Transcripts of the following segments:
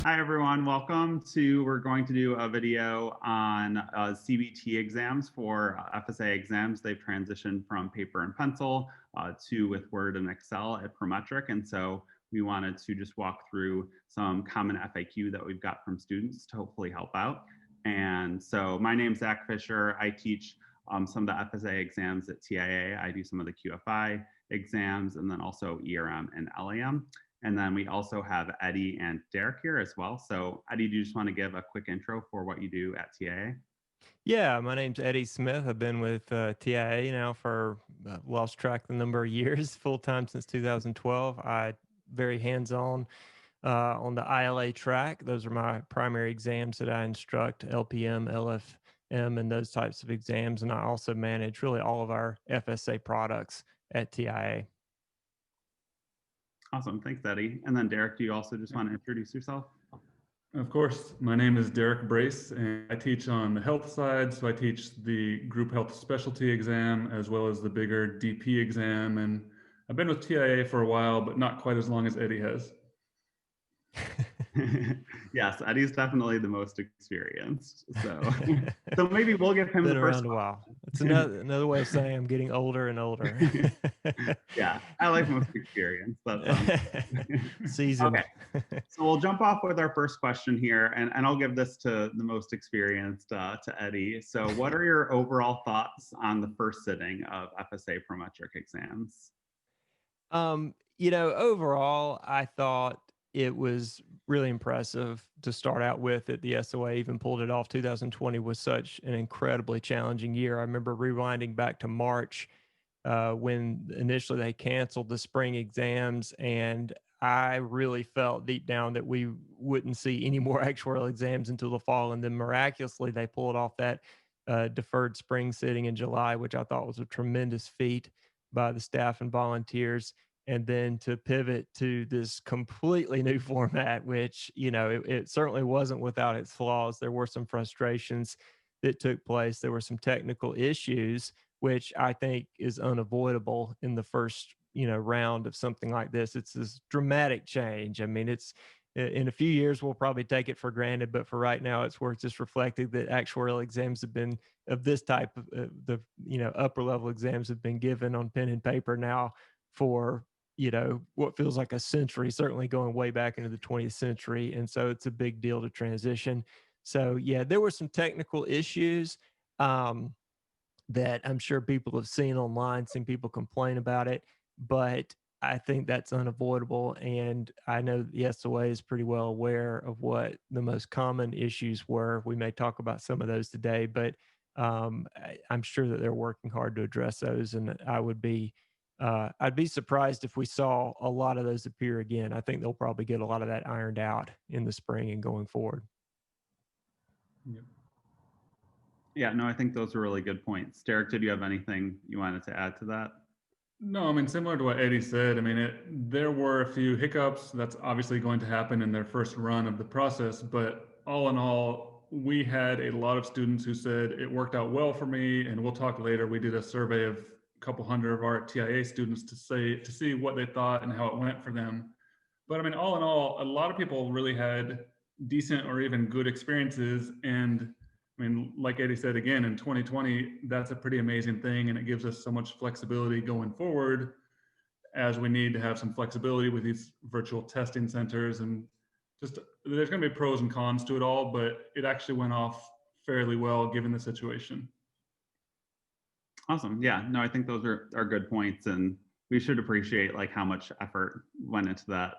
Hi everyone, we're going to do a video on CBT exams for FSA exams. They've transitioned from paper and pencil to with Word and Excel at Prometric. And so we wanted to just walk through some common FAQ that we've got from students to hopefully help out. And so my name's Zak Fischer. I teach some of the FSA exams at TIA. I do some of the QFI exams and then also IRM and LAM. And then we also have Eddie and Derek here as well. So Eddie, do you just want to give a quick intro for what you do at TIA? Yeah, my name's Eddie Smith. I've been with TIA now for lost track the number of years, full time since 2012. I very hands-on on the ILA track. Those are my primary exams that I instruct: LPM, LFM, and those types of exams. And I also manage really all of our FSA products at TIA. Awesome, thanks Eddie. And then Derek, do you also just want to introduce yourself? Of course, my name is Derek Brace, and I teach on the health side. So I teach the group health specialty exam as well as the bigger DP exam. And I've been with TIA for a while, but not quite as long as Eddie has. Yes, Eddie's definitely the most experienced. So, so maybe we'll give him Been the first around a while. It's another way of saying I'm getting older and older. Yeah, I like most experienced. That Seasoned. Okay, so we'll jump off with our first question here, and I'll give this to the most experienced, to Eddie. So what are your overall thoughts on the first sitting of FSA Prometric exams? Overall, I thought it was really impressive to start out with at the SOA, even pulled it off. 2020 was such an incredibly challenging year. I remember rewinding back to March when initially they canceled the spring exams, and I really felt deep down that we wouldn't see any more actuarial exams until the fall. And then miraculously, they pulled off that deferred spring sitting in July, which I thought was a tremendous feat by the staff and volunteers. And then to pivot to this completely new format, which, it certainly wasn't without its flaws. There were some frustrations that took place. There were some technical issues, which I think is unavoidable in the first, round of something like this. It's this dramatic change. I mean, it's in a few years, we'll probably take it for granted, but for right now, it's worth just reflecting that actuarial exams have been of this type of upper level exams have been given on pen and paper now for what feels like a century, certainly going way back into the 20th century. And so it's a big deal to transition. So yeah, there were some technical issues that I'm sure people have seen online, seen people complain about it, but I think that's unavoidable. And I know the SOA is pretty well aware of what the most common issues were. We may talk about some of those today, but I'm sure that they're working hard to address those. And I'd be surprised if we saw a lot of those appear again. I think they'll probably get a lot of that ironed out in the spring and going forward. Yep. Yeah, no, I think those are really good points. Derek, did you have anything you wanted to add to that? No, I mean, similar to what Eddie said, I mean, there were a few hiccups. That's obviously going to happen in their first run of the process. But all in all, we had a lot of students who said it worked out well for me. And we'll talk later. We did a survey of a couple hundred of our TIA students to see what they thought and how it went for them. But I mean, all in all, a lot of people really had decent or even good experiences. And I mean, like Eddie said, again, in 2020, that's a pretty amazing thing. And it gives us so much flexibility going forward, as we need to have some flexibility with these virtual testing centers. And just there's going to be pros and cons to it all, but it actually went off fairly well given the situation. Awesome. Yeah, no, I think those are good points, and we should appreciate like how much effort went into that.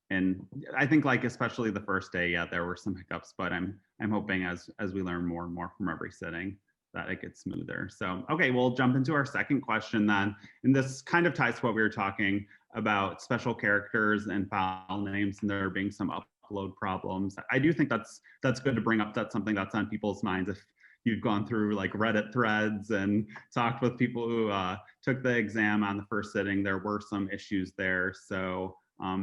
And I think like especially the first day, yeah, there were some hiccups, but I'm hoping as we learn more and more from every sitting that it gets smoother. So okay, we'll jump into our second question then, and this kind of ties to what we were talking about, special characters and file names, and there being some upload problems. I do think that's good to bring up. That's something that's on people's minds if you've gone through like Reddit threads and talked with people who took the exam on the first sitting. There were some issues there. So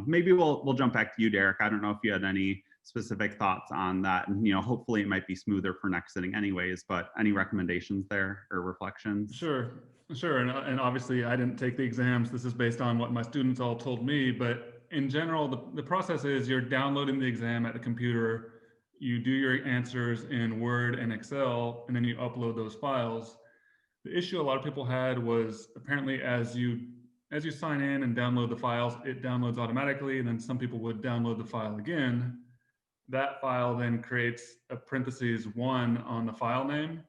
maybe we'll jump back to you, Derek. I don't know if you had any specific thoughts on that, and hopefully it might be smoother for next sitting anyways, but any recommendations there or reflections? Sure. And obviously I didn't take the exams. This is based on what my students all told me, but in general, the process is you're downloading the exam at the computer, you do your answers in Word and Excel, and then you upload those files. The issue a lot of people had was apparently as you sign in and download the files, it downloads automatically, and then some people would download the file again. That file then creates a parentheses 1 on the file name,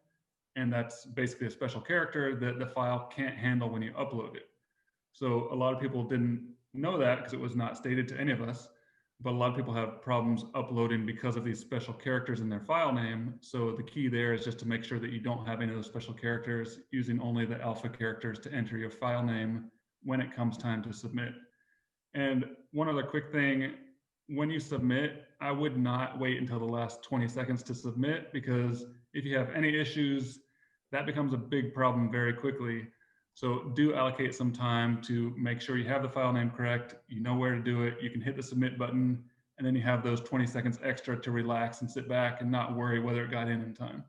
and that's basically a special character that the file can't handle when you upload it. So a lot of people didn't know that because it was not stated to any of us, but a lot of people have problems uploading because of these special characters in their file name. So the key there is just to make sure that you don't have any of those special characters, using only the alpha characters to enter your file name when it comes time to submit. And one other quick thing, when you submit, I would not wait until the last 20 seconds to submit, because if you have any issues, that becomes a big problem very quickly. So do allocate some time to make sure you have the file name correct, you know where to do it, you can hit the submit button, and then you have those 20 seconds extra to relax and sit back and not worry whether it got in time.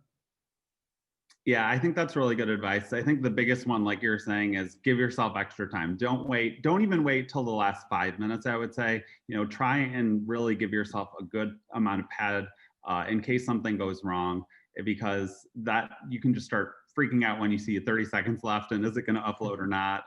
Yeah, I think that's really good advice. I think the biggest one, like you're saying, is give yourself extra time. Don't even wait till the last 5 minutes, I would say. Try and really give yourself a good amount of pad in case something goes wrong, because that you can just start freaking out when you see 30 seconds left and is it going to upload or not.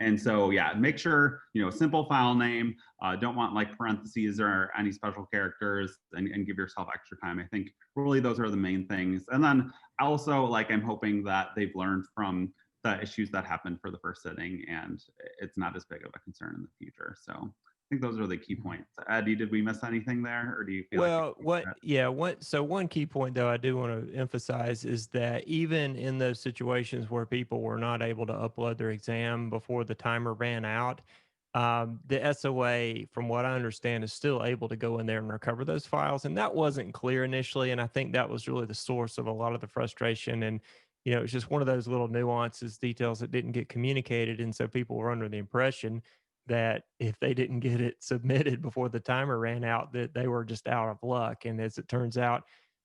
And so, yeah, make sure, simple file name, don't want like parentheses or any special characters, and give yourself extra time. I think really those are the main things. And then also, I'm hoping that they've learned from the issues that happened for the first sitting and it's not as big of a concern in the future. So I think those are the key points. Eddie, did we miss anything there, or do you feel one key point though I do want to emphasize is that even in those situations where people were not able to upload their exam before the timer ran out, the SOA, from what I understand, is still able to go in there and recover those files. And that wasn't clear initially. And I think that was really the source of a lot of the frustration. And, it's just one of those little nuances, details that didn't get communicated. And so people were under the impression that if they didn't get it submitted before the timer ran out, that they were just out of luck. And as it turns out,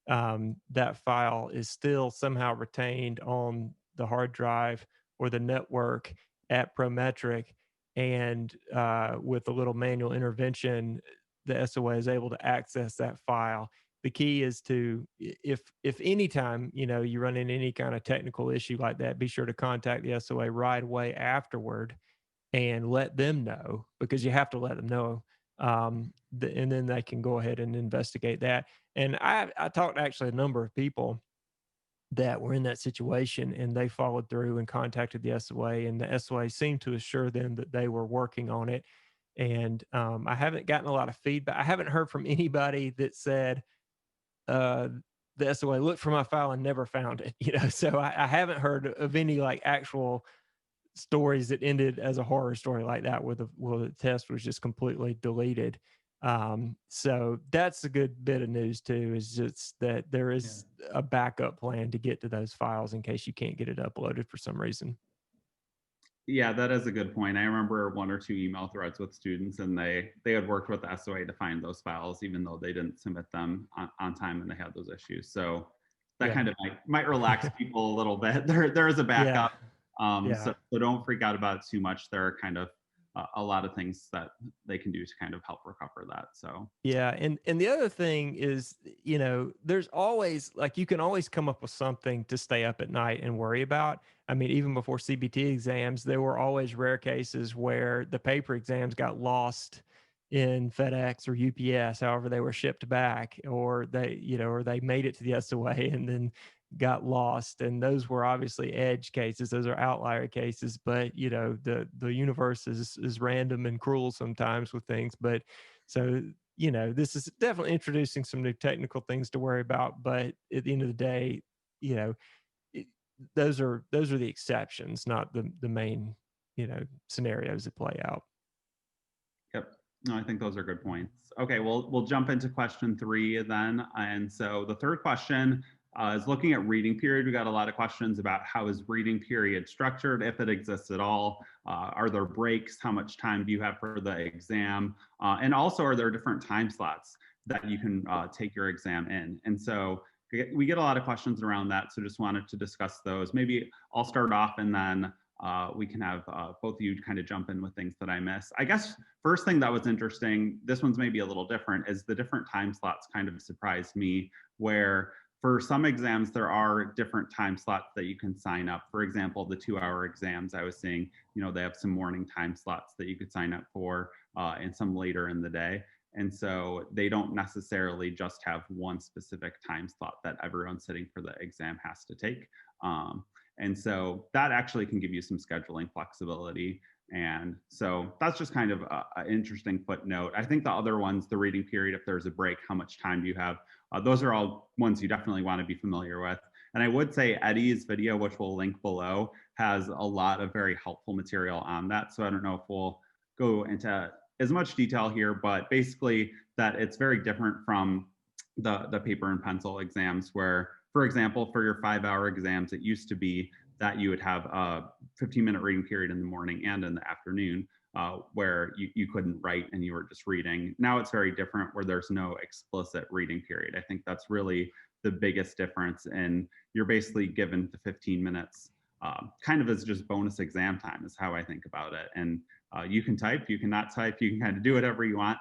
that file is still somehow retained on the hard drive or the network at Prometric. And with a little manual intervention, the SOA is able to access that file. The key is to, if anytime, you run into any kind of technical issue like that, be sure to contact the SOA right away afterward and let them know, because you have to let them know. And then they can go ahead and investigate that. And I talked to actually a number of people that were in that situation, and they followed through and contacted the SOA, and the SOA seemed to assure them that they were working on it. And I haven't gotten a lot of feedback. I haven't heard from anybody that said the SOA looked for my file and never found it. So I haven't heard of any actual stories that ended as a horror story like that, where the test was just completely deleted. So that's a good bit of news too, is just that there is a backup plan to get to those files in case you can't get it uploaded for some reason. Yeah, that is a good point. I remember 1 or 2 email threads with students, and they had worked with the SOA to find those files, even though they didn't submit them on time and they had those issues. So that kind of might relax people a little bit. There is a backup. So don't freak out about it too much. There are kind of a lot of things that they can do to kind of help recover that. So and the other thing is, there's always you can always come up with something to stay up at night and worry about. I mean, even before CBT exams, there were always rare cases where the paper exams got lost in FedEx or UPS, however they were shipped back, or they made it to the SOA and then got lost. And those were obviously edge cases. Those are outlier cases, but the universe is random and cruel sometimes with things. But so, this is definitely introducing some new technical things to worry about. But at the end of the day, those are the exceptions, not the main, scenarios that play out. Yep. No, I think those are good points. Okay, we'll jump into question 3 then. And so the third question is looking at reading period. We got a lot of questions about how is reading period structured, if it exists at all. Are there breaks? How much time do you have for the exam? And also, are there different time slots that you can take your exam in? And so we get a lot of questions around that. So just wanted to discuss those. Maybe I'll start off, and then we can have both of you kind of jump in with things that I miss. I guess first thing that was interesting, this one's maybe a little different, is the different time slots kind of surprised me, where for some exams, there are different time slots that you can sign up. For example, the 2-hour exams I was seeing, they have some morning time slots that you could sign up for and some later in the day. And so they don't necessarily just have one specific time slot that everyone sitting for the exam has to take. And so that actually can give you some scheduling flexibility. And so that's just kind of an interesting footnote. I think the other ones, the reading period, if there's a break, how much time do you have? Those are all ones you definitely want to be familiar with. And I would say Eddie's video, which we'll link below, has a lot of very helpful material on that. So I don't know if we'll go into as much detail here, but basically that it's very different from the paper and pencil exams where, for example, for your 5-hour exams, it used to be that you would have a 15-minute reading period in the morning and in the afternoon where you couldn't write and you were just reading. Now it's very different where there's no explicit reading period. I think that's really the biggest difference, and you're basically given the 15 minutes kind of as just bonus exam time is how I think about it. And you can type, you cannot type, you can kind of do whatever you want,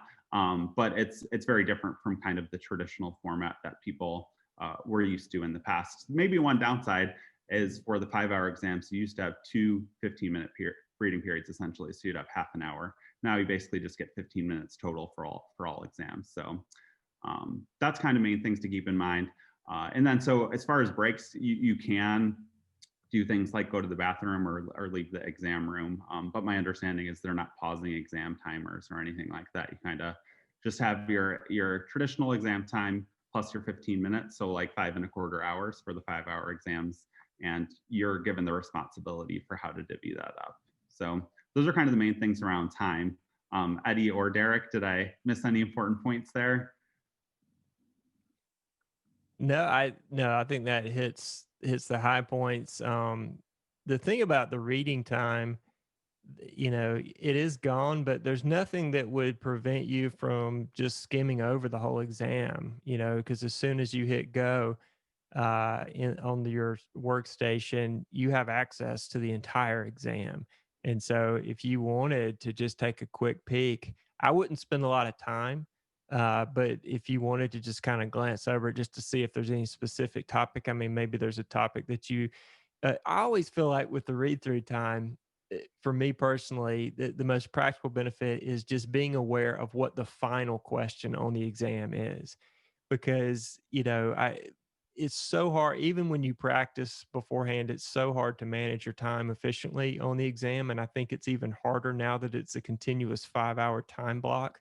but it's very different from kind of the traditional format that people were used to in the past. Maybe one downside is for the 5-hour exams, you used to have 2 15-minute reading periods essentially, so you'd have half an hour. Now you basically just get 15 minutes total for all exams. So that's kind of main things to keep in mind. And then so as far as breaks, you can do things like go to the bathroom or leave the exam room. But my understanding is they're not pausing exam timers or anything like that. You kind of just have your traditional exam time plus your 15 minutes. So like 5¼ hours for the 5-hour exams. And you're given the responsibility for how to divvy that up. So those are kind of the main things around time. Eddie or Derek, did I miss any important points there? No, I think that hits the high points. The thing about the reading time, it is gone, but there's nothing that would prevent you from just skimming over the whole exam, because as soon as you hit go on your workstation, you have access to the entire exam. And so if you wanted to just take a quick peek, I wouldn't spend a lot of time. But if you wanted to just kind of glance over it just to see if there's any specific topic, I mean, maybe there's a topic that I always feel like with the read through time, for me personally, the most practical benefit is just being aware of what the final question on the exam is. Because, it's so hard, even when you practice beforehand, it's so hard to manage your time efficiently on the exam. And I think it's even harder now that it's a continuous 5-hour time block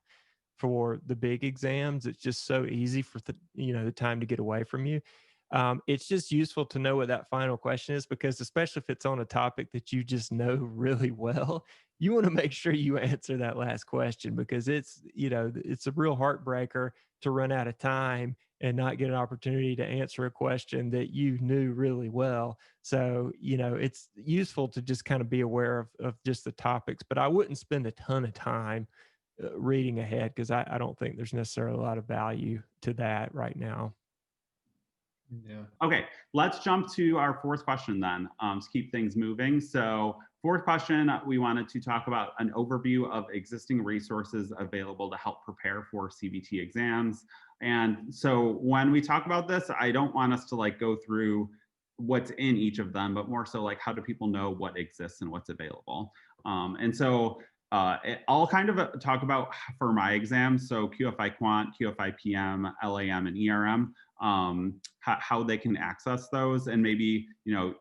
for the big exams. It's just so easy for the time to get away from you. It's just useful to know what that final question is, because especially if it's on a topic that you just know really well, you want to make sure you answer that last question, because it's a real heartbreaker to run out of time and not get an opportunity to answer a question that you knew really well. So, it's useful to just kind of be aware of just the topics, but I wouldn't spend a ton of time reading ahead, because I don't think there's necessarily a lot of value to that right now. Yeah. Okay, let's jump to our fourth question then, to keep things moving. So fourth question, we wanted to talk about an overview of existing resources available to help prepare for CBT exams. And so when we talk about this, I don't want us to like go through what's in each of them, but more so like how do people know what exists and what's available. And so I'll kind of talk about for my exams, so QFI Quant, QFI PM, LAM, and ERM, how they can access those. And maybe, you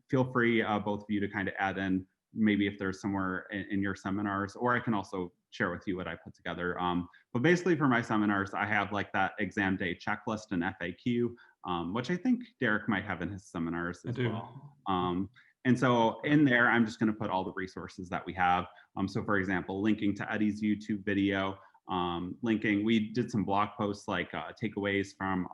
feel free, both of you, to kind of add in maybe if there's somewhere in your seminars, or I can also share with you what I put together. But basically for my seminars, I have like that exam day checklist and FAQ, which I think Derek might have in his seminars as well. And so in there, I'm just going to put all the resources that we have. So for example, linking to Eddie's YouTube video, we did some blog posts like takeaways from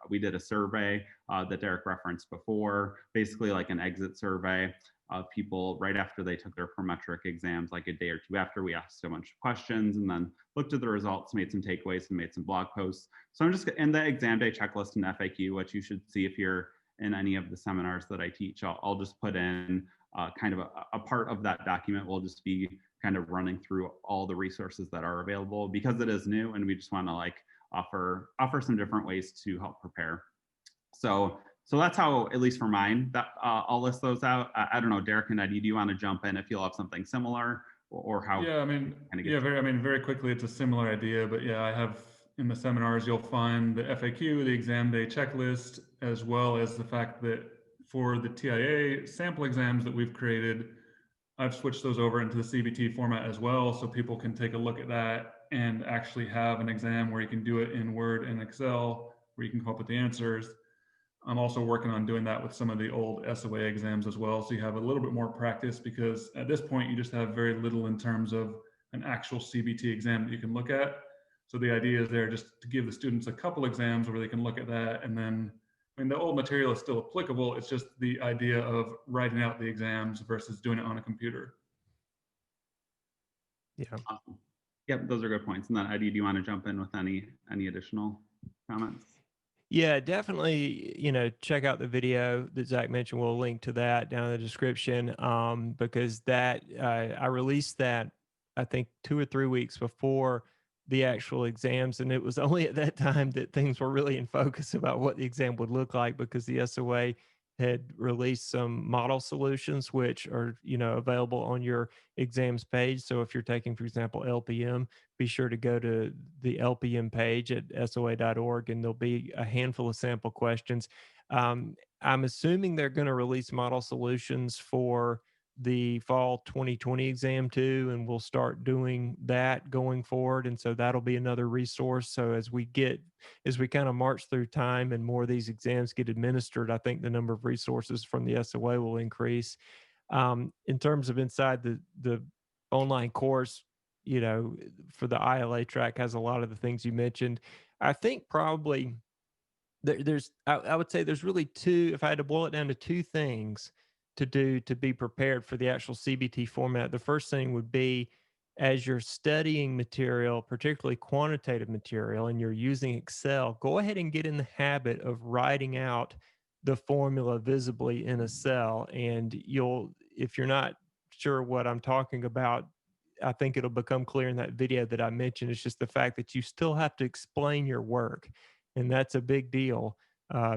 we did a survey that Derek referenced before, basically like an exit survey of people right after they took their Prometric exams, like a day or two after. We asked a bunch of questions and then looked at the results, made some takeaways and made some blog posts. So I'm just in the exam day checklist and FAQ, which you should see if you're in any of the seminars that I teach. I'll just put in kind of a part of that document will just be kind of running through all the resources that are available, because it is new and we just want to like offer some different ways to help prepare. So that's how, at least for mine, that I'll list those out. I don't know, Derek and Eddie, do you want to jump in if you'll have something similar, or how? Yeah, I mean, very quickly, it's a similar idea, but yeah, I have in the seminars, you'll find the FAQ, the exam day checklist, as well as the fact that for the TIA sample exams that we've created, I've switched those over into the CBT format as well, so people can take a look at that and actually have an exam where you can do it in Word and Excel, where you can come up with the answers. I'm also working on doing that with some of the old SOA exams as well, so you have a little bit more practice, because at this point you just have very little in terms of an actual CBT exam that you can look at. So the idea is there just to give the students a couple exams where they can look at that, and then, I mean, the old material is still applicable. It's just the idea of writing out the exams versus doing it on a computer. Yeah. Awesome. Yep, those are good points. And then Eddie, do you want to jump in with any additional comments? Yeah, definitely, check out the video that Zach mentioned. We'll link to that down in the description, because that I released that, I think, 2 or 3 weeks before the actual exams. And it was only at that time that things were really in focus about what the exam would look like, because the SOA had released some model solutions, which are, available on your exams page. So if you're taking, for example, LPM, be sure to go to the LPM page at SOA.org, and there'll be a handful of sample questions. I'm assuming they're going to release model solutions for the fall 2020 exam too, and we'll start doing that going forward. And so that'll be another resource. So as we kind of march through time and more of these exams get administered, I think the number of resources from the SOA will increase. In terms of inside the online course, for the ILA track, has a lot of the things you mentioned. I think probably I would say there's really two, if I had to boil it down to two things to do to be prepared for the actual CBT format. The first thing would be, as you're studying material, particularly quantitative material, and you're using Excel, go ahead and get in the habit of writing out the formula visibly in a cell. And if you're not sure what I'm talking about, I think it'll become clear in that video that I mentioned. It's just the fact that you still have to explain your work. And that's a big deal.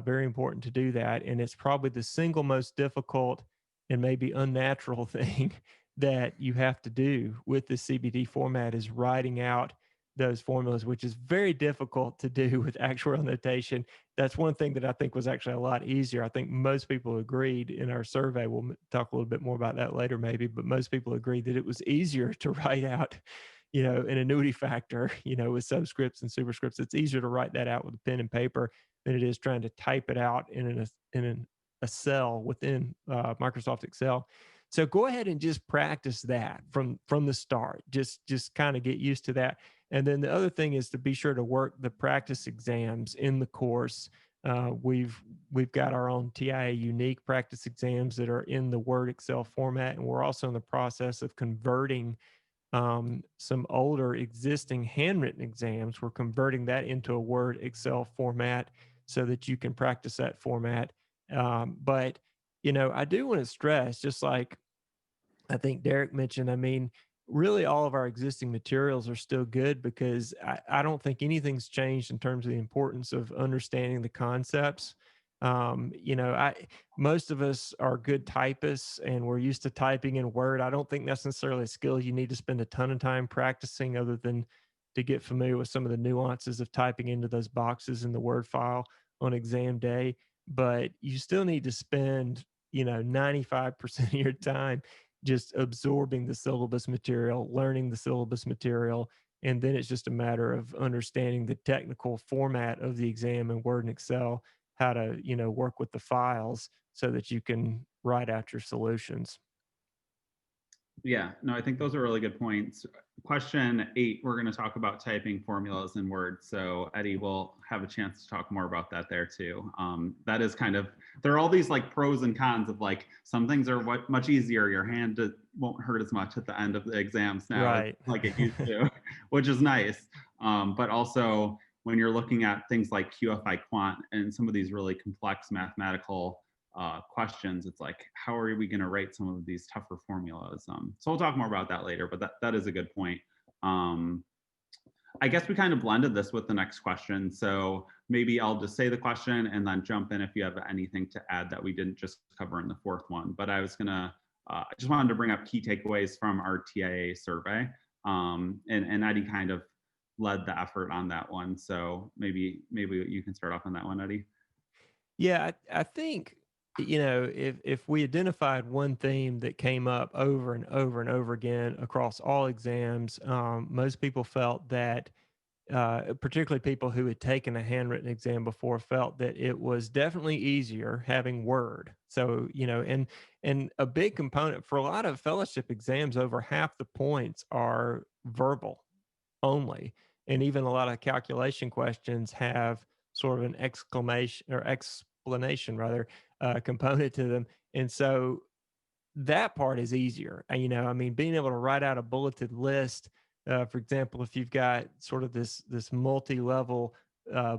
Very important to do that. And it's probably the single most difficult and maybe unnatural thing that you have to do with the CBT format, is writing out those formulas, which is very difficult to do with actuarial notation. That's one thing that I think was actually a lot easier. I think most people agreed in our survey. We'll talk a little bit more about that later maybe, but most people agreed that it was easier to write out, an annuity factor, with subscripts and superscripts. It's easier to write that out with a pen and paper than it is trying to type it out in a cell within Microsoft Excel. So go ahead and just practice that from the start. Just kind of get used to that. And then the other thing is to be sure to work the practice exams in the course. We've got our own TIA unique practice exams that are in the Word Excel format, and we're also in the process of converting some older existing handwritten exams. We're converting that into a Word Excel format so that you can practice that format. But I do want to stress, just like I think Derek mentioned, I mean, really all of our existing materials are still good, because I don't think anything's changed in terms of the importance of understanding the concepts. Most of us are good typists and we're used to typing in Word. I don't think that's necessarily a skill you need to spend a ton of time practicing, other than to get familiar with some of the nuances of typing into those boxes in the Word file on exam day. But you still need to spend, 95% of your time just absorbing the syllabus material, learning the syllabus material. And then it's just a matter of understanding the technical format of the exam in Word and Excel, how to, work with the files so that you can write out your solutions. Yeah, no, I think those are really good points. Question 8, we're going to talk about typing formulas in Word. So Eddie will have a chance to talk more about that there too. That is kind of, there are all these like pros and cons of like, some things are much easier. Your hand won't hurt as much at the end of the exams now, right, like it used to, which is nice. But also when you're looking at things like QFI Quant and some of these really complex mathematical questions, it's like, how are we going to write some of these tougher formulas? So we'll talk more about that later, but that is a good point. I guess we kind of blended this with the next question. So maybe I'll just say the question and then jump in if you have anything to add that we didn't just cover in the fourth one. But I was gonna, I just wanted to bring up key takeaways from our TIA survey. And Eddie kind of led the effort on that one. So maybe you can start off on that one, Eddie. Yeah, I think, if we identified one theme that came up over and over and over again across all exams, most people felt that, particularly people who had taken a handwritten exam before, felt that it was definitely easier having Word. So, and a big component for a lot of fellowship exams, over half the points are verbal only. And even a lot of calculation questions have sort of an explanation rather, component to them. And so that part is easier. I mean, being able to write out a bulleted list, for example, if you've got sort of this multi-level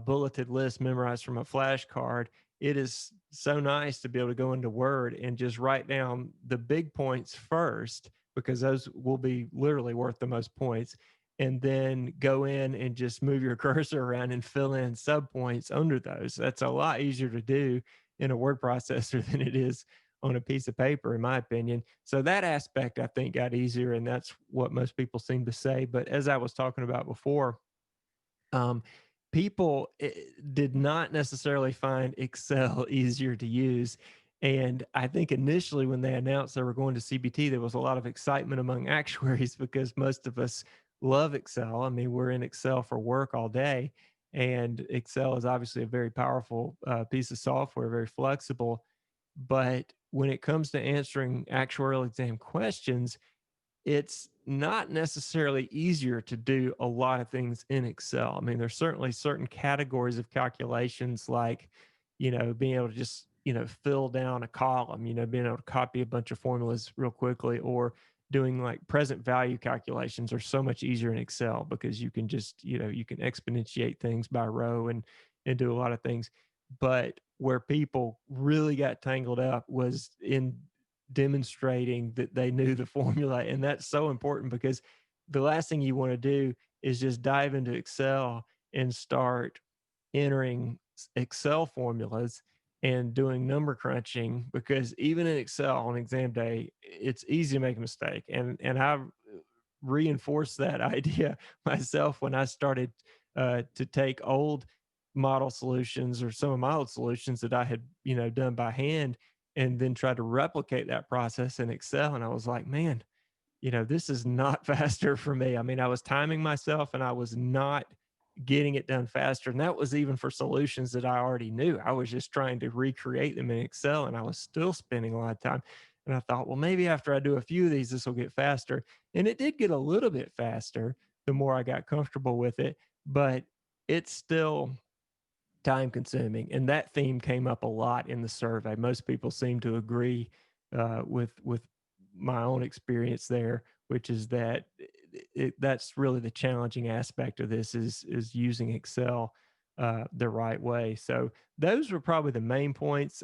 bulleted list memorized from a flashcard, it is so nice to be able to go into Word and just write down the big points first, because those will be literally worth the most points, and then go in and just move your cursor around and fill in subpoints under those. That's a lot easier to do in a word processor than it is on a piece of paper, in my opinion. So that aspect, I think, got easier, and that's what most people seem to say. But as I was talking about before, people did not necessarily find Excel easier to use. And I think initially when they announced they were going to CBT, there was a lot of excitement among actuaries because most of us love Excel. I mean, we're in Excel for work all day. And Excel is obviously a very powerful piece of software, very flexible. But when it comes to answering actuarial exam questions, it's not necessarily easier to do a lot of things in Excel. I mean, there's certainly certain categories of calculations, like, being able to just, fill down a column, being able to copy a bunch of formulas real quickly, or doing like present value calculations are so much easier in Excel because you can just, you can exponentiate things by row and do a lot of things. But where people really got tangled up was in demonstrating that they knew the formula. And that's so important, because the last thing you want to do is just dive into Excel and start entering Excel formulas and doing number crunching, because even in Excel on exam day, it's easy to make a mistake. And I've reinforced that idea myself when I started to take old model solutions, or some of my old solutions that I had, done by hand, and then tried to replicate that process in Excel. And I was like, man, this is not faster for me. I mean, I was timing myself and I was not getting it done faster. And that was even for solutions that I already knew. I was just trying to recreate them in Excel, and I was still spending a lot of time. And I thought, well, maybe after I do a few of these, this will get faster. And it did get a little bit faster the more I got comfortable with it, but it's still time consuming. And that theme came up a lot in the survey. Most people seem to agree with my own experience there, which is that that's really the challenging aspect of this, is using Excel the right way. So those were probably the main points.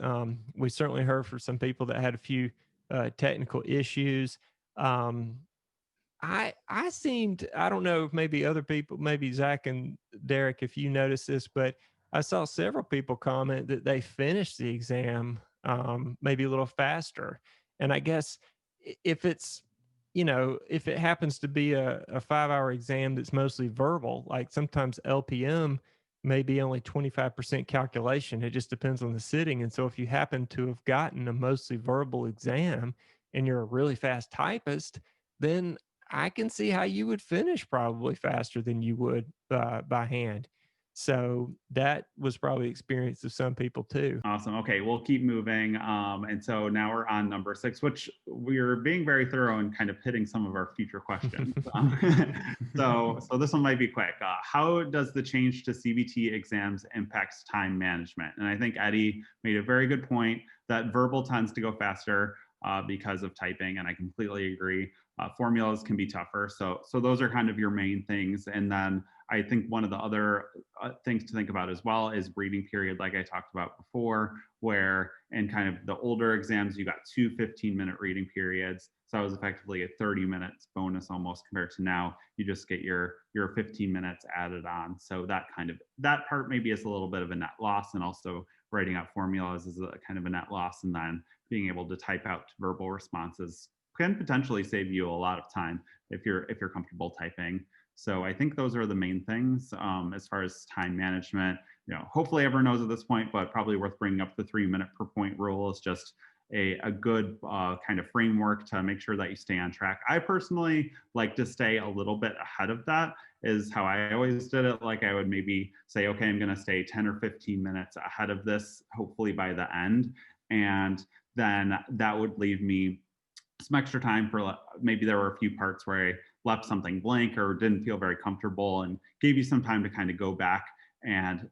We certainly heard from some people that had a few technical issues. I seemed, I don't know if maybe other people, maybe Zach and Derek, if you noticed this, but I saw several people comment that they finished the exam maybe a little faster. And I guess if it's, if it happens to be a 5-hour exam that's mostly verbal, like sometimes LPM may be only 25% calculation. It just depends on the sitting. And so if you happen to have gotten a mostly verbal exam and you're a really fast typist, then I can see how you would finish probably faster than you would by hand. So that was probably experience of some people too. Awesome. Okay, we'll keep moving. And so now we're on number 6, which we're being very thorough and kind of hitting some of our future questions. So this one might be quick. How does the change to CBT exams impacts time management? And I think Eddie made a very good point that verbal tends to go faster because of typing, and I completely agree. Formulas can be tougher. So those are kind of your main things. And then I think one of the other things to think about as well is reading period, like I talked about before, where in kind of the older exams, you got two 15-minute reading periods. So that was effectively a 30 minutes bonus almost, compared to now you just get your 15 minutes added on. So that part maybe is a little bit of a net loss, and also writing out formulas is a kind of a net loss, and then being able to type out verbal responses can potentially save you a lot of time if you're comfortable typing. So I think those are the main things as far as time management. Hopefully everyone knows at this point, but probably worth bringing up the 3-minute per point rule is just a good kind of framework to make sure that you stay on track. I personally like to stay a little bit ahead of that, is how I always did it. Like I would maybe say, okay, I'm going to stay 10 or 15 minutes ahead of this, hopefully by the end. And then that would leave me some extra time for, maybe there were a few parts where I left something blank or didn't feel very comfortable, and gave you some time to kind of go back and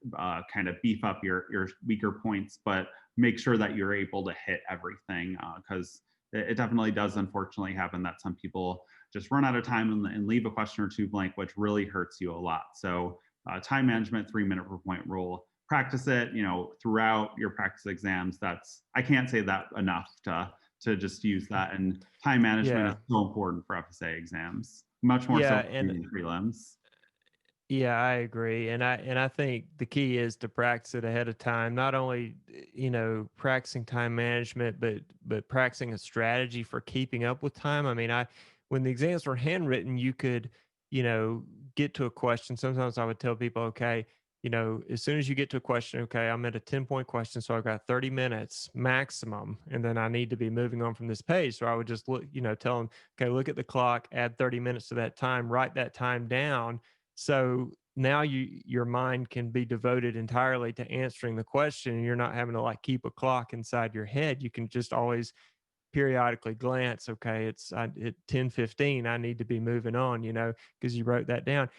kind of beef up your weaker points, but make sure that you're able to hit everything, because it definitely does unfortunately happen that some people just run out of time and leave a question or two blank, which really hurts you a lot. So time management, 3-minute per point rule, practice it, throughout your practice exams. I can't say that enough to just use that. And time management is so important for FSA exams, much more so than the prelims. Yeah, I agree. And I think the key is to practice it ahead of time. Not only, practicing time management, but practicing a strategy for keeping up with time. I mean, when the exams were handwritten, you could, get to a question. Sometimes I would tell people, okay, as soon as you get to a question, okay, I'm at a 10-point question, so I've got 30 minutes maximum, and then I need to be moving on from this page. So I would just look, tell them, okay, look at the clock, add 30 minutes to that time, write that time down. So now your mind can be devoted entirely to answering the question, and you're not having to keep a clock inside your head. You can just always periodically glance, okay, it's at 10:15, I need to be moving on, because you wrote that down.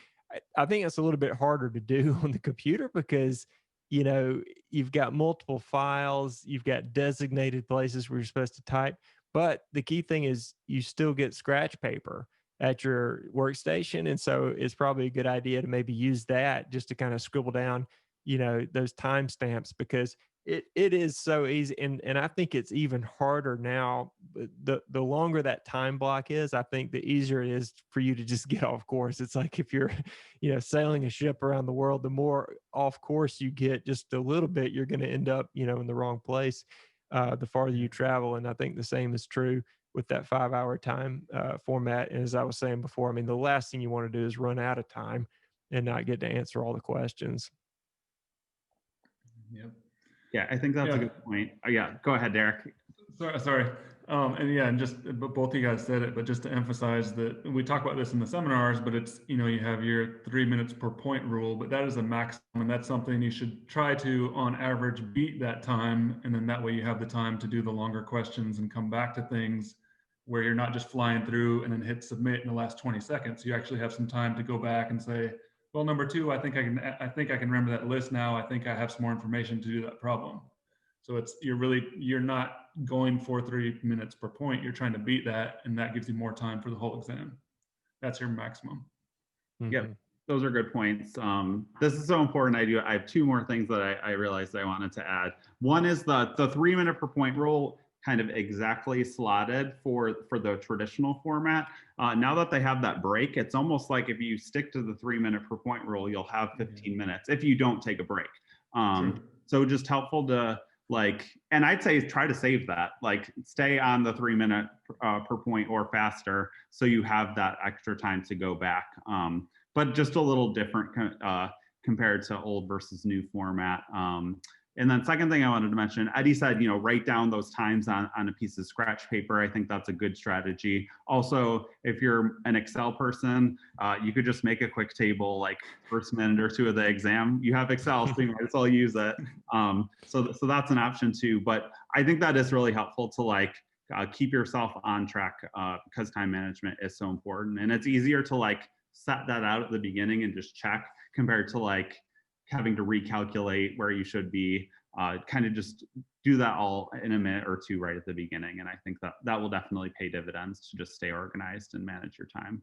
I think it's a little bit harder to do on the computer because, you've got multiple files, you've got designated places where you're supposed to type. But the key thing is you still get scratch paper at your workstation. And so it's probably a good idea to maybe use that just to kind of scribble down, those timestamps, because it is so easy. And I think it's even harder now. The longer that time block is, I think the easier it is for you to just get off course. It's like if you're, sailing a ship around the world, the more off course you get just a little bit, you're going to end up, in the wrong place the farther you travel. And I think the same is true with that 5-hour time format. And as I was saying before, I mean, the last thing you want to do is run out of time and not get to answer all the questions. Yep. Yeah, I think that's a good point. Yeah, go ahead, Derek. Sorry. And just both of you guys said it, but just to emphasize that we talk about this in the seminars, but it's, you have your 3 minutes per point rule, but that is a maximum, and that's something you should try to, on average, beat that time. And then that way you have the time to do the longer questions and come back to things where you're not just flying through and then hit submit in the last 20 seconds. You actually have some time to go back and say, well, number 2, I think I can remember that list now. I think I have some more information to do that problem. So you're not going for 3 minutes per point. You're trying to beat that, and that gives you more time for the whole exam. That's your maximum. Mm-hmm. Yep, those are good points. This is so important. I have 2 more things that I realized I wanted to add. One is the 3-minute per point rule, kind of exactly slotted for the traditional format. Now that they have that break, it's almost like if you stick to the 3-minute per point rule, you'll have 15 minutes if you don't take a break. So just helpful to and I'd say try to save that, stay on the 3-minute per point or faster, so you have that extra time to go back. But just a little different compared to old versus new format. And then second thing I wanted to mention, Eddie said, write down those times on a piece of scratch paper. I think that's a good strategy. Also, if you're an Excel person, you could just make a quick table, first minute or 2 of the exam. You have Excel, so you might as well use it. So that's an option too. But I think that is really helpful to keep yourself on track because time management is so important. And it's easier to set that out at the beginning and just check compared to having to recalculate where you should be. Kind of just do that all in a minute or 2 right at the beginning. And I think that will definitely pay dividends to just stay organized and manage your time.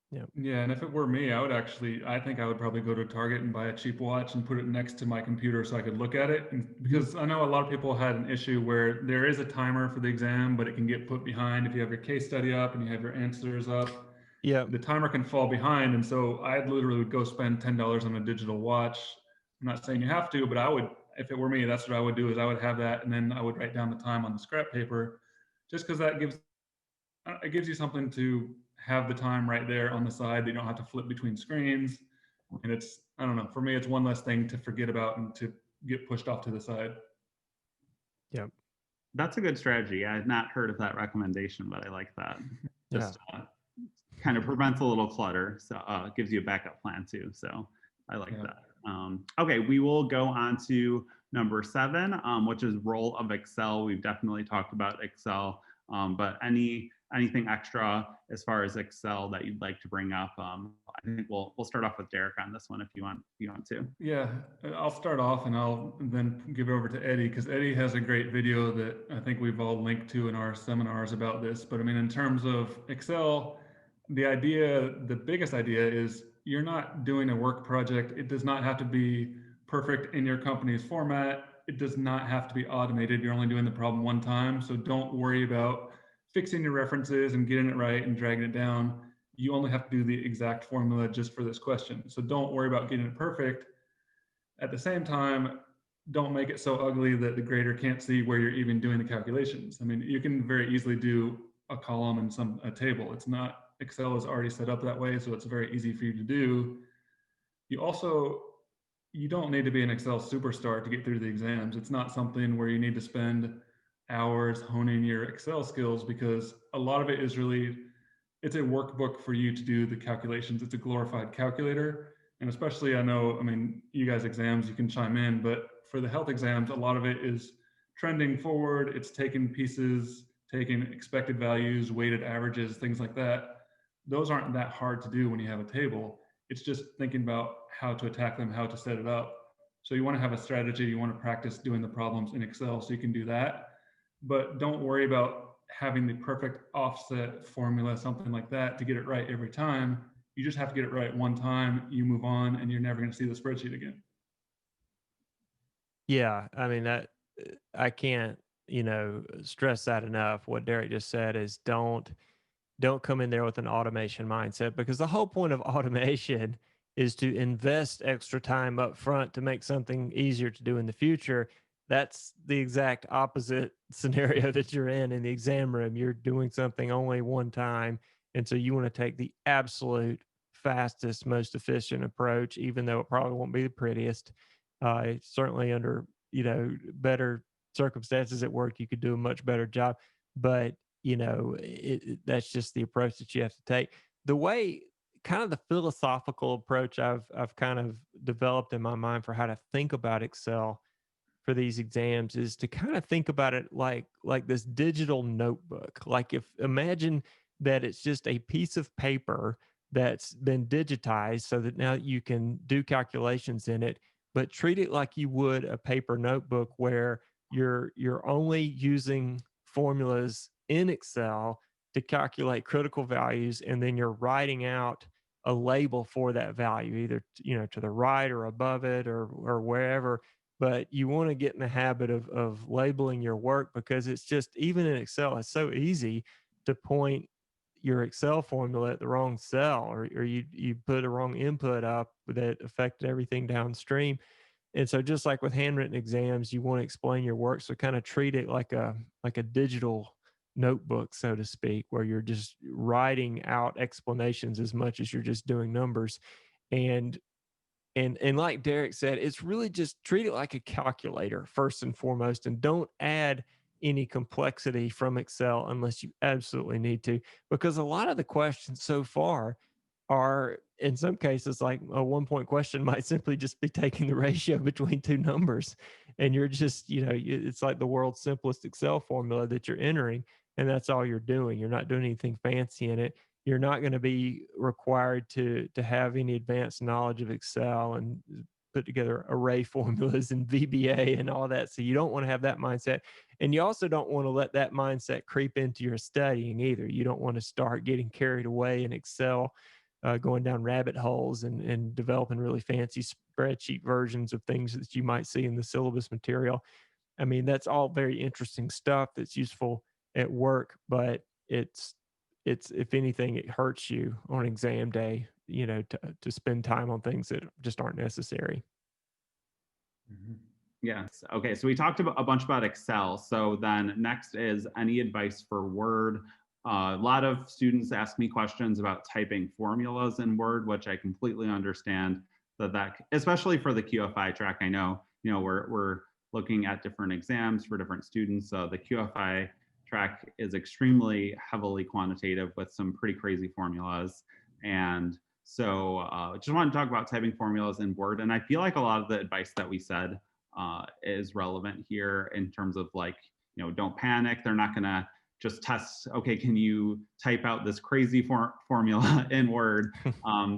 Yeah, and if it were me, I think I would probably go to Target and buy a cheap watch and put it next to my computer so I could look at it. And because I know a lot of people had an issue where there is a timer for the exam, but it can get put behind if you have your case study up and you have your answers up. Yeah. The timer can fall behind. And so I literally would go spend $10 on a digital watch. I'm not saying you have to, but I would, if it were me, that's what I would do is I would have that and then I would write down the time on the scrap paper just because that gives you something to have the time right there on the side that you don't have to flip between screens. And it's, I don't know, for me, it's one less thing to forget about and to get pushed off to the side. Yep. That's a good strategy. I had not heard of that recommendation, but I like that. Just kind of prevents a little clutter. So gives you a backup plan too. So I like that. Okay, we will go on to number 7, which is role of Excel. We've definitely talked about Excel, but anything extra as far as Excel that you'd like to bring up? I think we'll start off with Derek on this one if you want to. Yeah, I'll start off and I'll then give it over to Eddie because Eddie has a great video that I think we've all linked to in our seminars about this. But I mean, in terms of Excel, the biggest idea is you're not doing a work project. It does not have to be perfect in your company's format. It does not have to be automated. You're only doing the problem one time. So don't worry about fixing your references and getting it right and dragging it down. You only have to do the exact formula just for this question. So don't worry about getting it perfect. At the same time, don't make it so ugly that the grader can't see where you're even doing the calculations. I mean, you can very easily do a column and a table. It's not, Excel is already set up that way, so it's very easy for you to do. You don't need to be an Excel superstar to get through the exams. It's not something where you need to spend hours honing your Excel skills because a lot of it is really, it's a workbook for you to do the calculations. It's a glorified calculator. And especially, I mean, you guys exams, you can chime in, but for the health exams, a lot of it is trending forward. It's taking pieces, taking expected values, weighted averages, things like that. Those aren't that hard to do when you have a table. It's just thinking about how to attack them, how to set it up. So you want to have a strategy. You want to practice doing the problems in Excel so you can do that. But don't worry about having the perfect offset formula, something like that, to get it right every time. You just have to get it right one time, you move on, and you're never going to see the spreadsheet again. Yeah, I mean, that I can't, stress that enough. What Derek just said is don't come in there with an automation mindset, because the whole point of automation is to invest extra time up front to make something easier to do in the future. That's the exact opposite scenario that you're in the exam room. You're doing something only one time. And so you want to take the absolute fastest, most efficient approach, even though it probably won't be the prettiest. Certainly under, better circumstances at work, you could do a much better job. But, that's just the approach that you have to take. The way, kind of the philosophical approach I've kind of developed in my mind for how to think about Excel for these exams is to kind of think about it like this digital notebook. Like, if imagine that it's just a piece of paper that's been digitized so that now you can do calculations in it, but treat it like you would a paper notebook where you're only using formulas in Excel to calculate critical values, and then you're writing out a label for that value, either to the right or above it or wherever. But you want to get in the habit of labeling your work, because it's just, even in Excel, it's so easy to point your Excel formula at the wrong cell, or you put a wrong input up that affected everything downstream. And so, just like with handwritten exams, you want to explain your work. So kind of treat it like a digital notebook, so to speak, where you're just writing out explanations as much as you're just doing numbers. And like Derek said, it's really just treat it like a calculator first and foremost, and don't add any complexity from Excel unless you absolutely need to, because a lot of the questions so far are, in some cases, like a 1-point question might simply just be taking the ratio between two numbers, and you're just, it's like the world's simplest Excel formula that you're entering, and that's all you're doing. You're not doing anything fancy in it. You're not going to be required to have any advanced knowledge of Excel and put together array formulas and VBA and all that. So you don't want to have that mindset. And you also don't want to let that mindset creep into your studying either. You don't want to start getting carried away in Excel going down rabbit holes and developing really fancy spreadsheet versions of things that you might see in the syllabus material. I mean, that's all very interesting stuff that's useful at work, but it's if anything, it hurts you on exam day, to spend time on things that just aren't necessary. Yes. Okay. So we talked about a bunch about Excel. So then next is any advice for Word. A lot of students ask me questions about typing formulas in Word, which I completely understand that especially for the QFI track. I know, we're looking at different exams for different students. So the QFI track is extremely heavily quantitative with some pretty crazy formulas. And so just want to talk about typing formulas in Word. And I feel like a lot of the advice that we said is relevant here in terms of don't panic. They're not going to just test, okay, can you type out this crazy formula in Word?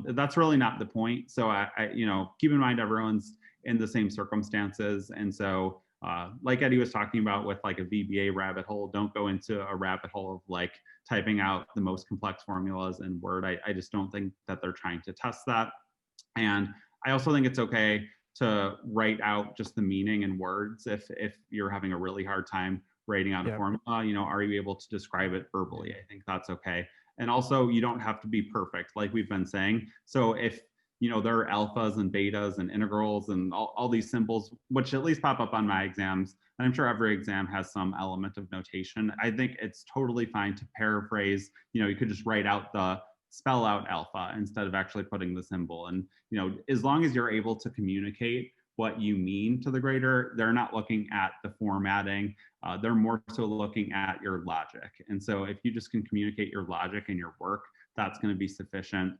That's really not the point. So I keep in mind everyone's in the same circumstances. And so like Eddie was talking about with like a VBA rabbit hole, don't go into a rabbit hole of like typing out the most complex formulas in Word. I just don't think that they're trying to test that. And I also think it's okay to write out just the meaning in words if you're having a really hard time writing out a formula. Are you able to describe it verbally? I think that's okay. And also, you don't have to be perfect, like we've been saying. So if there are alphas and betas and integrals and all these symbols, which at least pop up on my exams, and I'm sure every exam has some element of notation. I think it's totally fine to paraphrase. You could just write out spell out alpha instead of actually putting the symbol. And as long as you're able to communicate what you mean to the grader, they're not looking at the formatting. They're more so looking at your logic. And so if you just can communicate your logic in your work, that's going to be sufficient.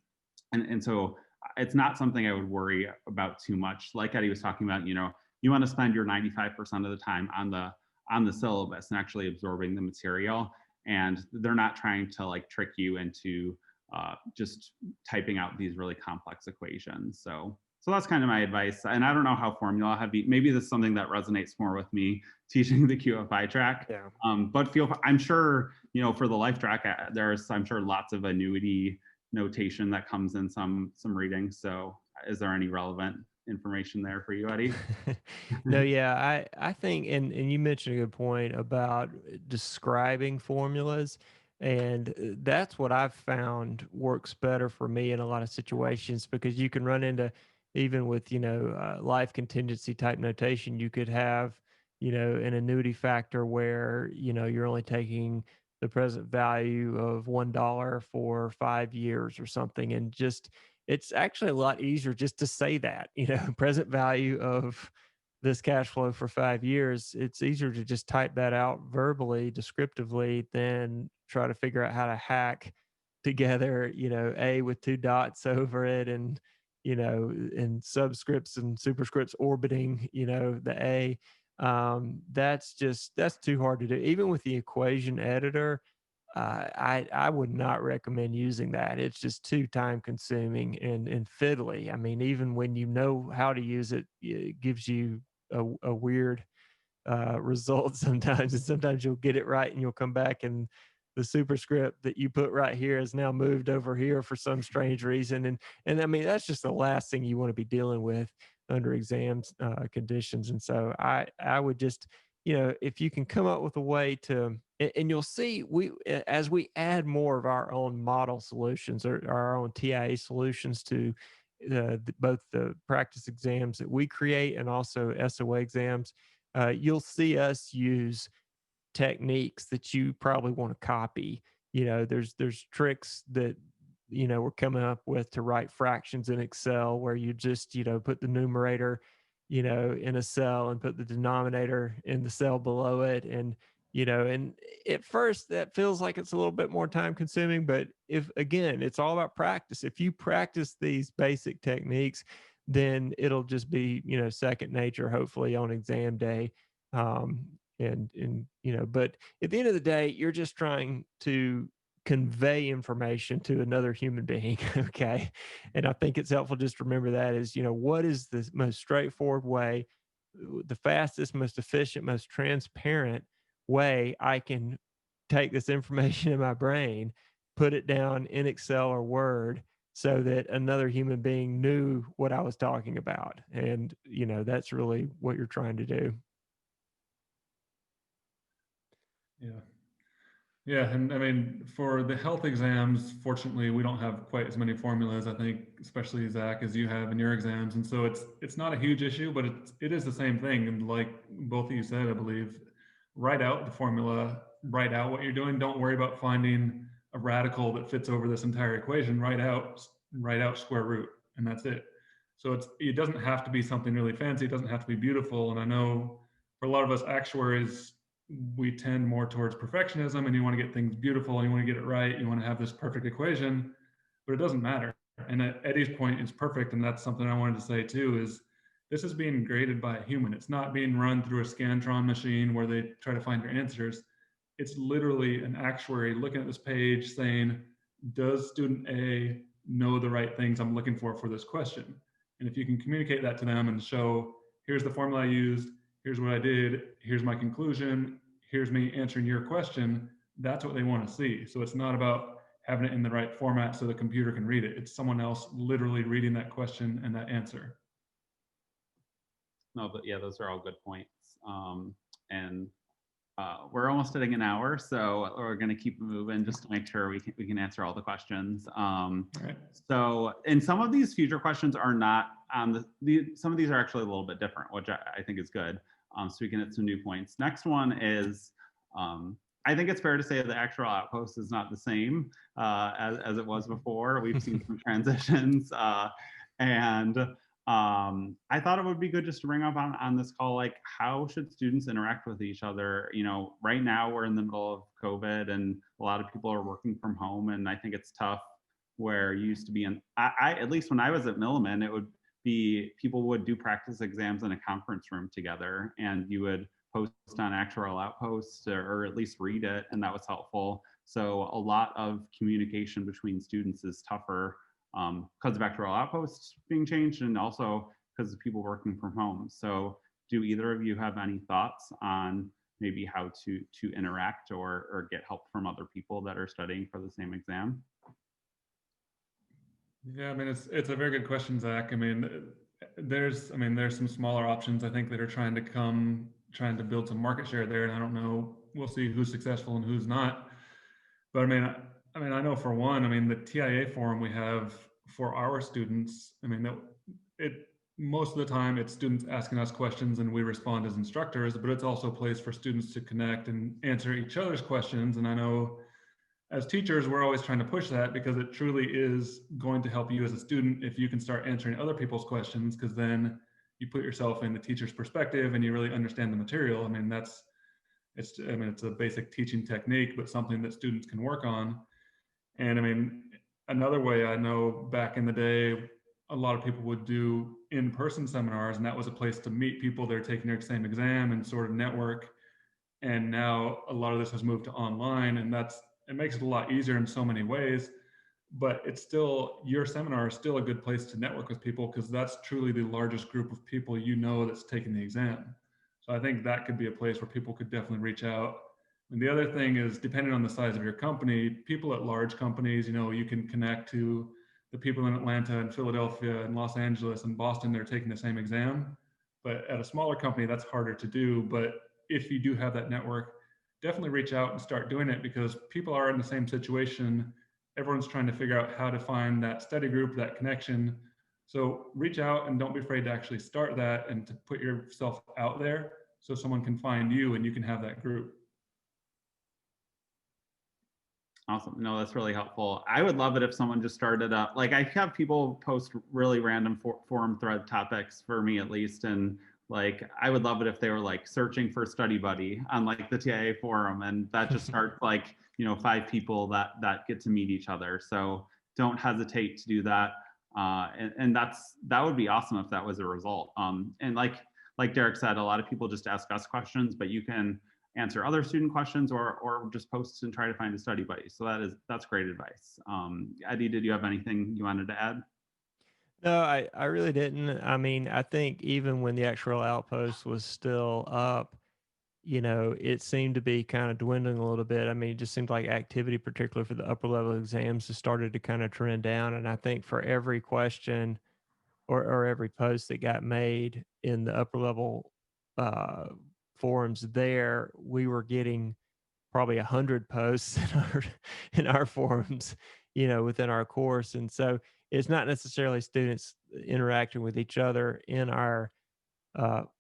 And so it's not something I would worry about too much. Like Eddie was talking about, you want to spend your 95% of the time on the syllabus and actually absorbing the material. And they're not trying to like trick you into just typing out these really complex equations. So that's kind of my advice. And I don't know how formula heavy, maybe this is something that resonates more with me teaching the QFI track. Yeah. But I'm sure, for the life track, I'm sure lots of annuity notation that comes in some readings. So is there any relevant information there for you, Eddie? No, yeah, I think, and you mentioned a good point about describing formulas, and that's what I've found works better for me in a lot of situations, because you can run into, even with life contingency type notation, you could have an annuity factor where you're only taking the present value of $1 for 5 years or something, and just it's actually a lot easier just to say that, present value of this cash flow for 5 years. It's easier to just type that out verbally, descriptively, than try to figure out how to hack together, A with 2 dots over it, and, and subscripts and superscripts orbiting, the A. That's too hard to do. Even with the equation editor, I would not recommend using that. It's just too time consuming and fiddly. I mean, even when you know how to use it, it gives you a weird result sometimes. And sometimes you'll get it right and you'll come back and the superscript that you put right here is now moved over here for some strange reason. And I mean, that's just the last thing you want to be dealing with under exams conditions. And so I would just, if you can come up with a way to, and you'll see as we add more of our own model solutions or our own TIA solutions to both the practice exams that we create and also SOA exams, you'll see us use techniques that you probably want to copy. There's tricks that we're coming up with to write fractions in Excel where you just put the numerator in a cell and put the denominator in the cell below it. And at first that feels like it's a little bit more time consuming, but if again, it's all about practice. If you practice these basic techniques, then it'll just be second nature, hopefully on exam day. But at the end of the day, you're just trying to convey information to another human being. Okay. And I think it's helpful just to remember that is, what is the most straightforward way, the fastest, most efficient, most transparent way I can take this information in my brain, put it down in Excel or Word, so that another human being knew what I was talking about. And, you know, that's really what you're trying to do. Yeah. Yeah, and I mean, for the health exams, fortunately, we don't have quite as many formulas, I think, especially Zach, as you have in your exams. And so it's not a huge issue, but it is the same thing. And like both of you said, I believe, write out the formula, write out what you're doing. Don't worry about finding a radical that fits over this entire equation. Write out square root, and that's it. So it doesn't have to be something really fancy. It doesn't have to be beautiful. And I know for a lot of us actuaries, we tend more towards perfectionism, and you want to get things beautiful and you want to get it right. You want to have this perfect equation, but it doesn't matter. And Eddie's point is perfect. And that's something I wanted to say too, is this is being graded by a human. It's not being run through a Scantron machine where they try to find your answers. It's literally an actuary looking at this page saying, does student A know the right things I'm looking for this question? And if you can communicate that to them and show, here's the formula I used, here's what I did, here's my conclusion, here's me answering your question, that's what they want to see. So it's not about having it in the right format so the computer can read it. It's someone else literally reading that question and that answer. No, but yeah, those are all good points. And we're almost hitting an hour, so we're going to keep moving just to make sure we can answer all the questions. Right. So, and some of these future questions are not on some of these are actually a little bit different, which I think is good. So we can hit some new points. Next one is, I think it's fair to say that the actual outpost is not the same as it was before. We've seen some transitions, and I thought it would be good just to bring up on this call, like, how should students interact with each other? You know, right now we're in the middle of COVID and a lot of people are working from home, and I think it's tough where you used to be in, at least when I was at Milliman, it would be, people would do practice exams in a conference room together, and you would post on Actuarial Outposts or at least read it, and that was helpful. So a lot of communication between students is tougher because of Actuarial Outposts being changed, and also because of people working from home. So do either of you have any thoughts on maybe how to interact or get help from other people that are studying for the same exam? Yeah, I mean, it's a very good question, Zach. I mean, there's some smaller options, I think, that are trying to build some market share there. And I don't know, we'll see who's successful and who's not. But I know for one, the TIA forum we have for our students, most of the time it's students asking us questions and we respond as instructors, but it's also a place for students to connect and answer each other's questions. And I know as teachers, we're always trying to push that, because it truly is going to help you as a student if you can start answering other people's questions, because then you put yourself in the teacher's perspective and you really understand the material. It's a basic teaching technique, but something that students can work on. And another way, I know back in the day, a lot of people would do in-person seminars, and that was a place to meet people that are taking their same exam and sort of network. And now a lot of this has moved to online, and it makes it a lot easier in so many ways. But it's still, your seminar is still a good place to network with people, because that's truly the largest group of people that's taking the exam. So I think that could be a place where people could definitely reach out. And the other thing is, depending on the size of your company, people at large companies, you can connect to the people in Atlanta and Philadelphia and Los Angeles and Boston that are taking the same exam. But at a smaller company, that's harder to do. But if you do have that network, definitely reach out and start doing it, because people are in the same situation. Everyone's trying to figure out how to find that study group, that connection. So reach out and don't be afraid to actually start that and to put yourself out there so someone can find you and you can have that group. Awesome. No, that's really helpful. I would love it if someone just started up, like, I have people post really random forum thread topics for me, at least. And like, I would love it if they were like searching for study buddy on like the TIA forum, and that just starts like, 5 people that get to meet each other. So don't hesitate to do that. And that would be awesome if that was a result. And like Derek said, a lot of people just ask us questions, but you can answer other student questions or just post and try to find a study buddy. So that's great advice. Eddie, did you have anything you wanted to add? No, I really didn't. I think even when the actual outpost was still up, it seemed to be kind of dwindling a little bit. I mean, it just seemed like activity, particularly for the upper level exams, has started to kind of trend down. And I think for every question or every post that got made in the upper level uh, forums there, we were getting probably 100 posts in our forums, within our course. And so it's not necessarily students interacting with each other in our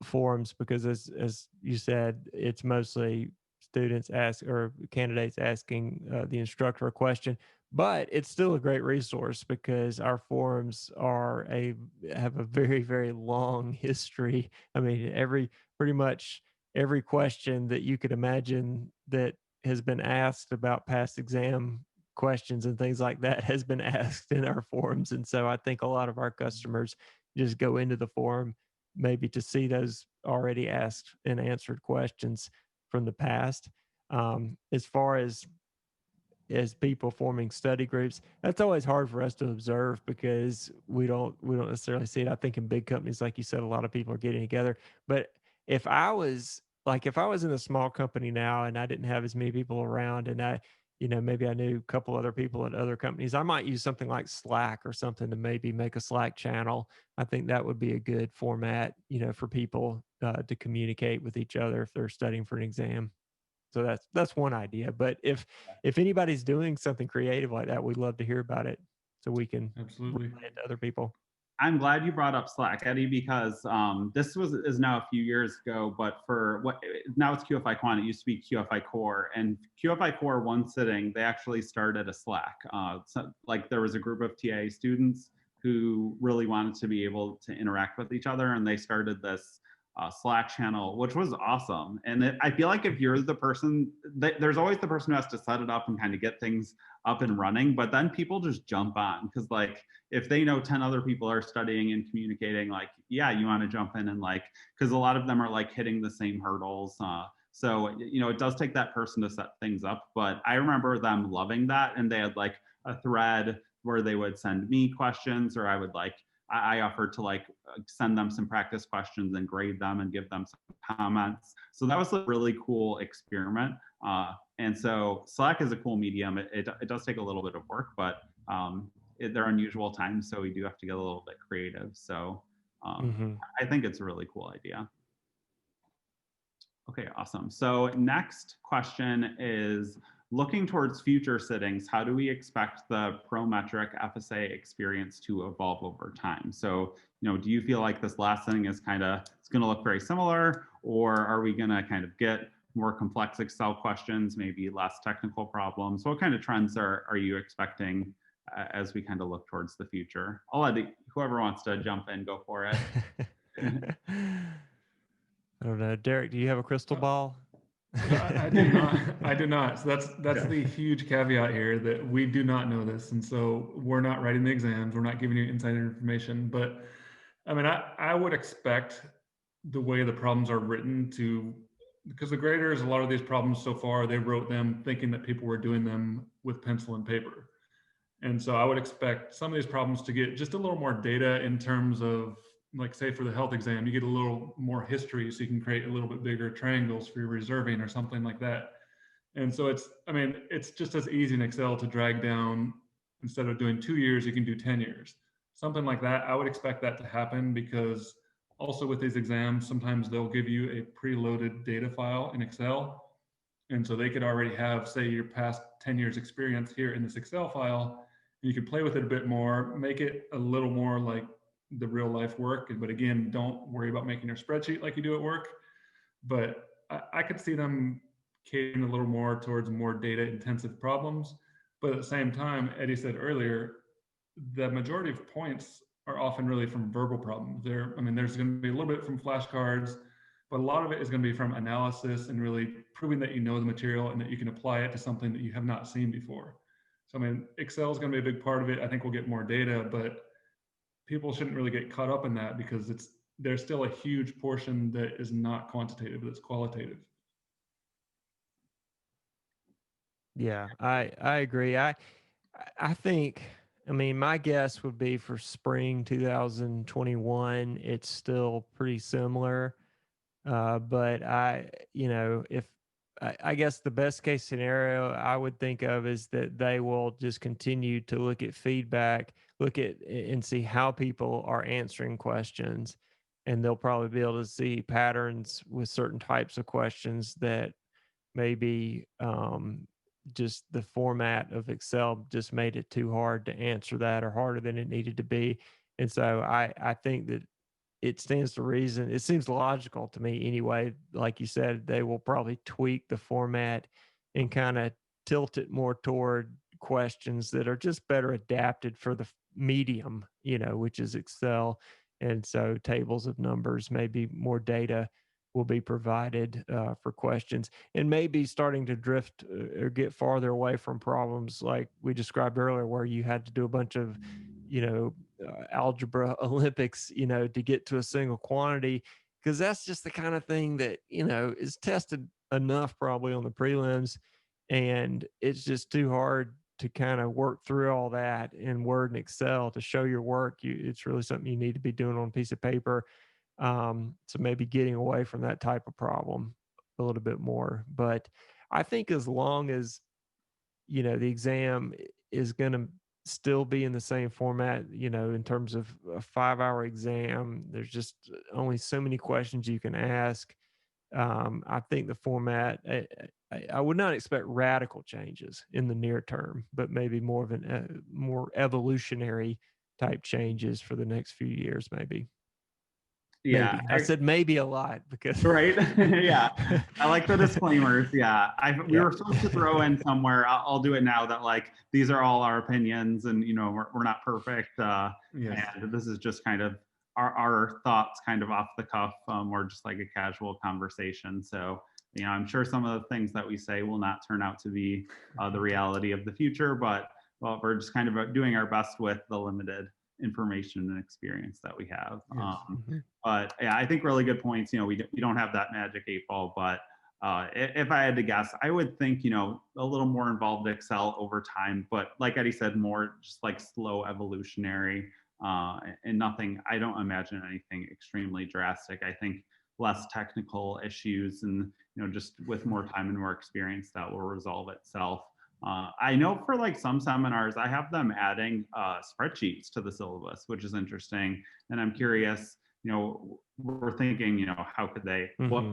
forums, because as you said, it's mostly students ask or candidates asking the instructor a question. But it's still a great resource because our forums have a very, very long history. I mean, pretty much every question that you could imagine that has been asked about past exam questions and things like that has been asked in our forums. And so I think a lot of our customers just go into the forum maybe to see those already asked and answered questions from the past. As far as people forming study groups, that's always hard for us to observe because we don't necessarily see it. I think in big companies, like you said, a lot of people are getting together. But if I was in a small company now and I didn't have as many people around, and maybe I knew a couple other people at other companies, I might use something like Slack or something to maybe make a Slack channel. I think that would be a good format, for people to communicate with each other if they're studying for an exam. So that's one idea. But if anybody's doing something creative like that, we'd love to hear about it so we can Absolutely. relay it to other people. I'm glad you brought up Slack, Eddie, because this is now a few years ago, but for what now it's QFI Quant. It used to be QFI Core, and QFI Core one sitting, they actually started a Slack. So, like there was a group of TA students who really wanted to be able to interact with each other, and they started this Slack channel, which was awesome. And I feel like if you're the person, there's always the person who has to set it up and kind of get things up and running, but then people just jump on because like if they know 10 other people are studying and communicating, like, yeah, you want to jump in and like, because a lot of them are like hitting the same hurdles. So, it does take that person to set things up, but I remember them loving that. And they had like a thread where they would send me questions, or I would like, I offered to like send them some practice questions and grade them and give them some comments. So that was a really cool experiment. And so Slack is a cool medium. It does take a little bit of work, but they're unusual times, so we do have to get a little bit creative. So I think it's a really cool idea. Okay, awesome. So next question is, looking towards future sittings, how do we expect the Prometric FSA experience to evolve over time? So, do you feel like this last sitting is it's going to look very similar, or are we going to kind of get more complex Excel questions, maybe less technical problems? What kind of trends are you expecting as we kind of look towards the future? I'll let whoever wants to jump in, go for it. I don't know. Derek, do you have a crystal ball? I do not. I do not. So that's the huge caveat here, that we do not know this, and so we're not writing the exams. We're not giving you insider information. But I mean, I would expect the way the problems are written to, because the graders, a lot of these problems so far, they wrote them thinking that people were doing them with pencil and paper. And so I would expect some of these problems to get just a little more data in terms of, like, say for the health exam, you get a little more history so you can create a little bit bigger triangles for your reserving or something like that. And so it's just as easy in Excel to drag down, instead of doing 2 years, you can do 10 years. Something like that. I would expect that to happen, because also with these exams, sometimes they'll give you a preloaded data file in Excel. And so they could already have, say, your past 10 years experience here in this Excel file. You can play with it a bit more, make it a little more like the real life work. But again, don't worry about making your spreadsheet like you do at work. But I could see them catering a little more towards more data intensive problems. But at the same time, Eddie said earlier, the majority of points are often really from verbal problems. There's going to be a little bit from flashcards, but a lot of it is going to be from analysis and really proving that you know the material and that you can apply it to something that you have not seen before. So, Excel is going to be a big part of it. I think we'll get more data, but people shouldn't really get caught up in that, because there's still a huge portion that is not quantitative, that's qualitative. Yeah, I agree. I think, my guess would be for spring 2021, it's still pretty similar. But I guess the best case scenario I would think of is that they will just continue to look at feedback, look at and see how people are answering questions. And they'll probably be able to see patterns with certain types of questions that maybe just the format of Excel just made it too hard to answer that, or harder than it needed to be. And so I think that it stands to reason. It seems logical to me anyway. Like you said, they will probably tweak the format and kind of tilt it more toward questions that are just better adapted for the medium, which is Excel. And so tables of numbers, maybe more data will be provided for questions, and maybe starting to drift or get farther away from problems like we described earlier, where you had to do a bunch of, algebra Olympics, to get to a single quantity, because that's just the kind of thing that, is tested enough probably on the prelims. And it's just too hard to kind of work through all that in Word and Excel to show your work. It's really something you need to be doing on a piece of paper. So maybe getting away from that type of problem a little bit more. But I think as long as, the exam is going to still be in the same format, in terms of a 5-hour exam, there's just only so many questions you can ask. I think the format, I would not expect radical changes in the near term, but maybe more of more evolutionary type changes for the next few years, maybe. Yeah, Maybe. I said maybe a lot because right. Yeah, I like the disclaimers. Yeah, we were supposed to throw in somewhere. I'll do it now, that like these are all our opinions, and we're not perfect. Yes. And this is just kind of our thoughts, kind of off the cuff, or just like a casual conversation. So I'm sure some of the things that we say will not turn out to be the reality of the future, but we're just kind of doing our best with the limited information and experience that we have. Yes. But yeah, I think really good points. We don't have that magic 8 ball, but if I had to guess, I would think, a little more involved Excel over time, but like Eddie said, more just like slow evolutionary, and nothing, I don't imagine anything extremely drastic. I think less technical issues, and, just with more time and more experience, that will resolve itself. I know for like some seminars, I have them adding spreadsheets to the syllabus, which is interesting. And I'm curious, we're thinking, how could they, what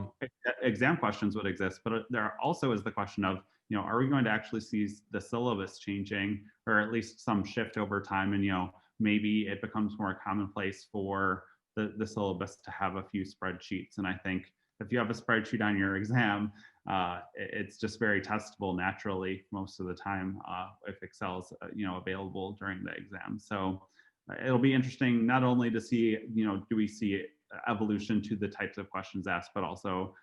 exam questions would exist? But there also is the question of, are we going to actually see the syllabus changing, or at least some shift over time? And, maybe it becomes more commonplace for the syllabus to have a few spreadsheets. And I think if you have a spreadsheet on your exam, it's just very testable naturally most of the time, if Excel's available during the exam. So it'll be interesting not only to see, do we see evolution to the types of questions asked, but also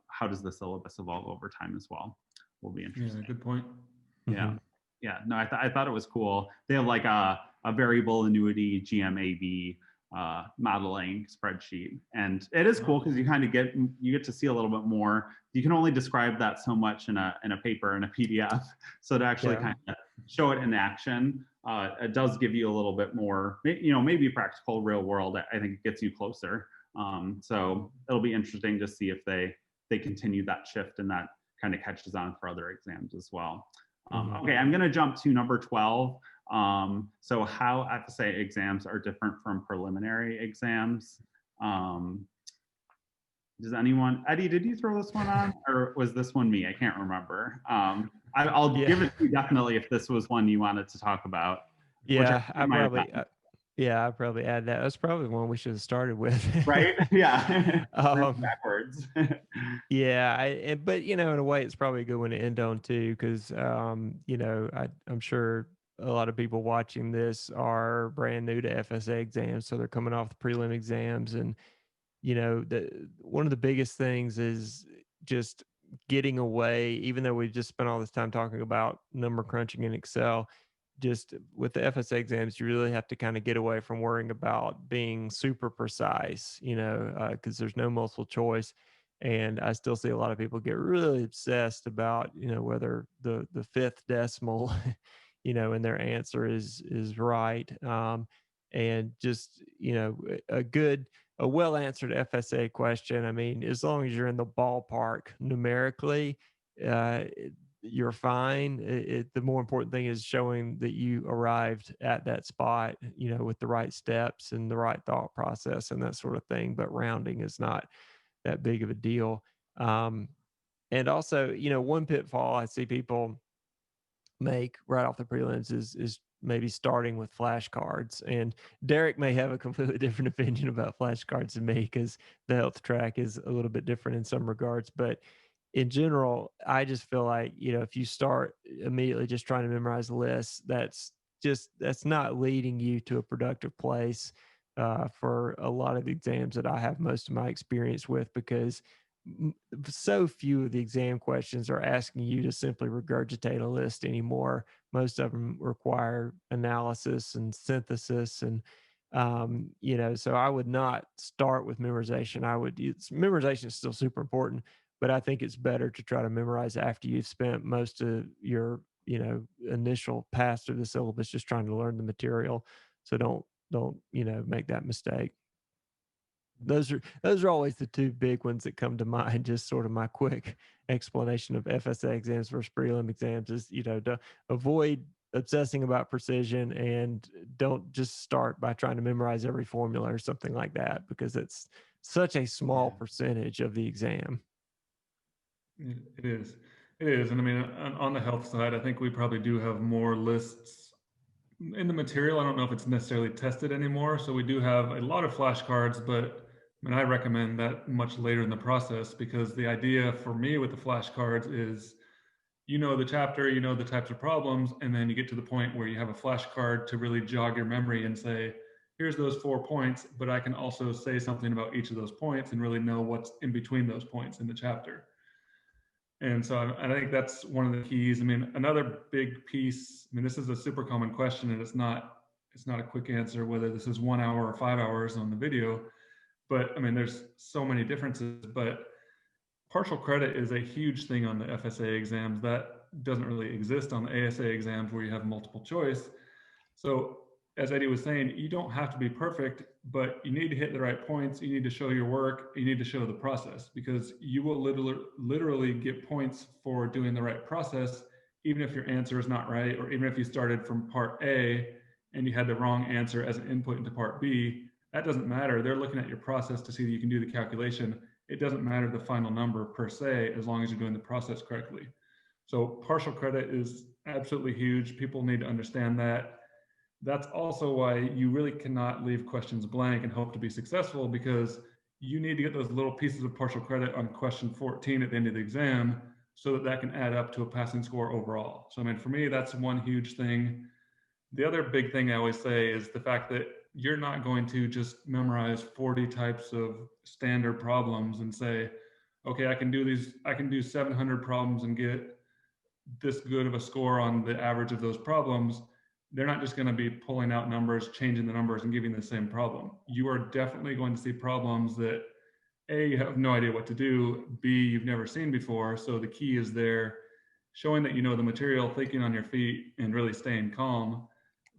how does the syllabus evolve over time as well? Will be interesting. Yeah, good point. Yeah. Yeah, no, I thought it was cool. They have like a variable annuity GMAB modeling spreadsheet, and it is cool because you kind of get to see a little bit more. You can only describe that so much in a paper and a PDF. So to actually kind of show it in action, it does give you a little bit more, maybe practical, real world. I think it gets you closer. So it'll be interesting to see if they continue that shift, and that kind of catches on for other exams as well. Okay, I'm going to jump to number 12. So how FSA exams are different from preliminary exams. Does anyone, Eddie, did you throw this one on, or was this one me? I can't remember. I'll give it to you definitely if this was one you wanted to talk about. Yeah, I probably add that. That's probably one we should have started with. Right? Yeah. Backwards. Yeah, but in a way, it's probably a good one to end on too, because I'm sure a lot of people watching this are brand new to FSA exams, so they're coming off the prelim exams, and one of the biggest things is just getting away. Even though we've just spent all this time talking about number crunching in Excel, just with the FSA exams, you really have to kind of get away from worrying about being super precise, because there's no multiple choice. And I still see a lot of people get really obsessed about, whether the fifth decimal, in their answer is right. And just, a a well-answered FSA question, I mean, as long as you're in the ballpark numerically, uh, you're fine. The more important thing is showing that you arrived at that spot, you know, with the right steps and the right thought process and that sort of thing. But rounding is not that big of a deal. Um, and also, you know, one pitfall I see people make right off the prelims is maybe starting with flashcards. And Derek may have a completely different opinion about flashcards than me because the health track is a little bit different in some regards. But in general, I just feel like, you know, if you start immediately just trying to memorize lists, that's not leading you to a productive place for a lot of the exams that I have most of my experience with, because so few of the exam questions are asking you to simply regurgitate a list anymore. Most of them require analysis and synthesis, and you know, so I would not start with memorization. Memorization is still super important, but I think it's better to try to memorize after you've spent most of your, you know, initial pass through the syllabus just trying to learn the material. So don't, you know, make that mistake. Those are always the two big ones that come to mind. Just sort of my quick explanation of FSA exams versus prelim exams is, you know, to avoid obsessing about precision, and don't just start by trying to memorize every formula or something like that, because it's such a small percentage of the exam. It is. It is. And I mean, on the health side, I think we probably do have more lists in the material. I don't know if it's necessarily tested anymore. So we do have a lot of flashcards, but I mean, I recommend that much later in the process, because the idea for me with the flashcards is, you know, the chapter, you know, the types of problems, and then you get to the point where you have a flashcard to really jog your memory and say, here's those 4 points, but I can also say something about each of those points and really know what's in between those points in the chapter. And so I think that's one of the keys. I mean, another big piece, I mean, this is a super common question, and it's not a quick answer whether this is 1 hour or 5 hours on the video, but I mean, there's so many differences. But partial credit is a huge thing on the FSA exams that doesn't really exist on the ASA exams, where you have multiple choice. So as Eddie was saying, you don't have to be perfect, but you need to hit the right points. You need to show your work. You need to show the process, because you will literally get points for doing the right process, even if your answer is not right, or even if you started from part A and you had the wrong answer as an input into part B. That doesn't matter. They're looking at your process to see that you can do the calculation. It doesn't matter the final number per se, as long as you're doing the process correctly. So partial credit is absolutely huge. People need to understand that. That's also why you really cannot leave questions blank and hope to be successful, because you need to get those little pieces of partial credit on question 14 at the end of the exam, so that can add up to a passing score overall. So I mean, for me, that's one huge thing. The other big thing I always say is the fact that you're not going to just memorize 40 types of standard problems and say, okay, I can do 700 problems and get this good of a score on the average of those problems. They're not just going to be pulling out numbers, changing the numbers, and giving the same problem. You are definitely going to see problems that A, you have no idea what to do, B, you've never seen before. So the key is there, showing that you know the material, thinking on your feet, and really staying calm.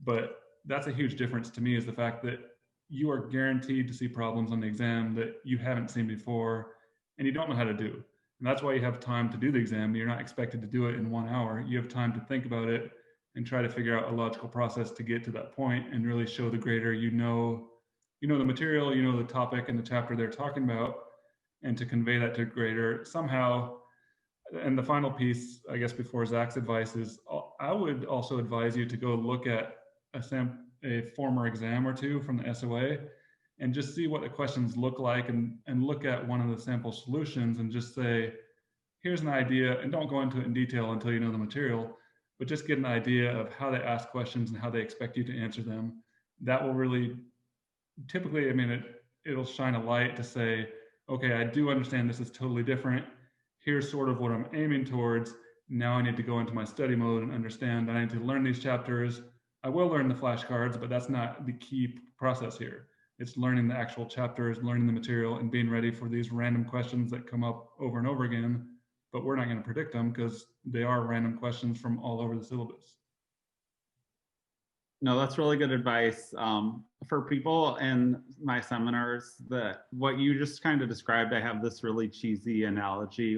But that's a huge difference to me, is the fact that you are guaranteed to see problems on the exam that you haven't seen before and you don't know how to do. And that's why you have time to do the exam. You're not expected to do it in 1 hour. You have time to think about it and try to figure out a logical process to get to that point, and really show the grader you know the material, you know the topic and the chapter they're talking about, and to convey that to a grader somehow. And the final piece, I guess, before Zak's advice is, I would also advise you to go look at a former exam or two from the SOA, and just see what the questions look like, and look at one of the sample solutions and just say, here's an idea, and don't go into it in detail until you know the material, but just get an idea of how they ask questions and how they expect you to answer them. That will really, typically, I mean, it'll shine a light to say, okay, I do understand this is totally different. Here's sort of what I'm aiming towards. Now I need to go into my study mode and understand that I need to learn these chapters. I will learn the flashcards, but that's not the key process here. It's learning the actual chapters, learning the material, and being ready for these random questions that come up over and over again. But we're not going to predict them, because they are random questions from all over the syllabus. No, that's really good advice. For people in my seminars, that what you just kind of described, I have this really cheesy analogy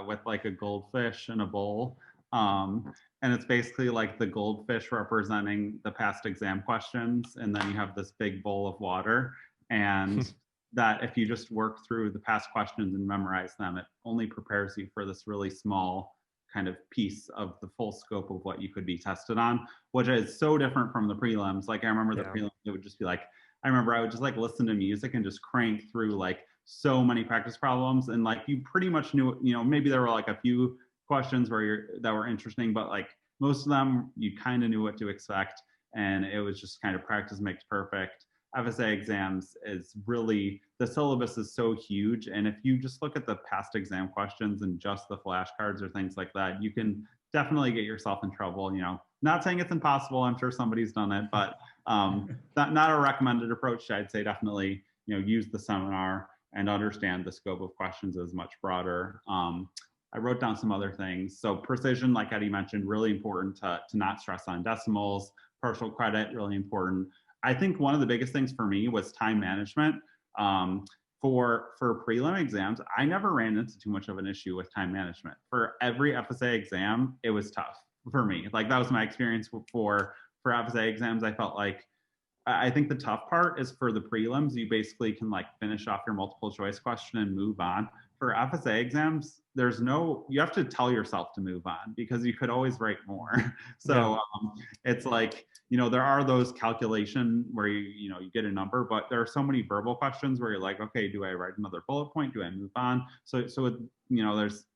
with like a goldfish in a bowl. And it's basically like the goldfish representing the past exam questions. And then you have this big bowl of water. And that if you just work through the past questions and memorize them, it only prepares you for this really small kind of piece of the full scope of what you could be tested on, which is so different from the prelims. Like I remember the prelims, it would just be like, I remember I would just like listen to music and just crank through like so many practice problems. And like you pretty much knew, you know, maybe there were like a few questions that were interesting, but like most of them, you kind of knew what to expect. And it was just kind of practice makes perfect. FSA exams is really, the syllabus is so huge. And if you just look at the past exam questions and just the flashcards or things like that, you can definitely get yourself in trouble. You know, not saying it's impossible. I'm sure somebody's done it, but not a recommended approach. I'd say definitely, you know, use the seminar and understand the scope of questions is much broader. I wrote down some other things. So precision, like Eddie mentioned, really important to not stress on decimals. Partial credit, really important. I think one of the biggest things for me was time management. For prelim exams, I never ran into too much of an issue with time management. For every FSA exam, it was tough for me. Like that was my experience for FSA exams. I felt like, I think the tough part is for the prelims, you basically can like finish off your multiple choice question and move on. For FSA exams, you have to tell yourself to move on because you could always write more. So it's like, you know, there are those calculation where you get a number, but there are so many verbal questions where you're like, okay, do I write another bullet point? Do I move on? So you know, there's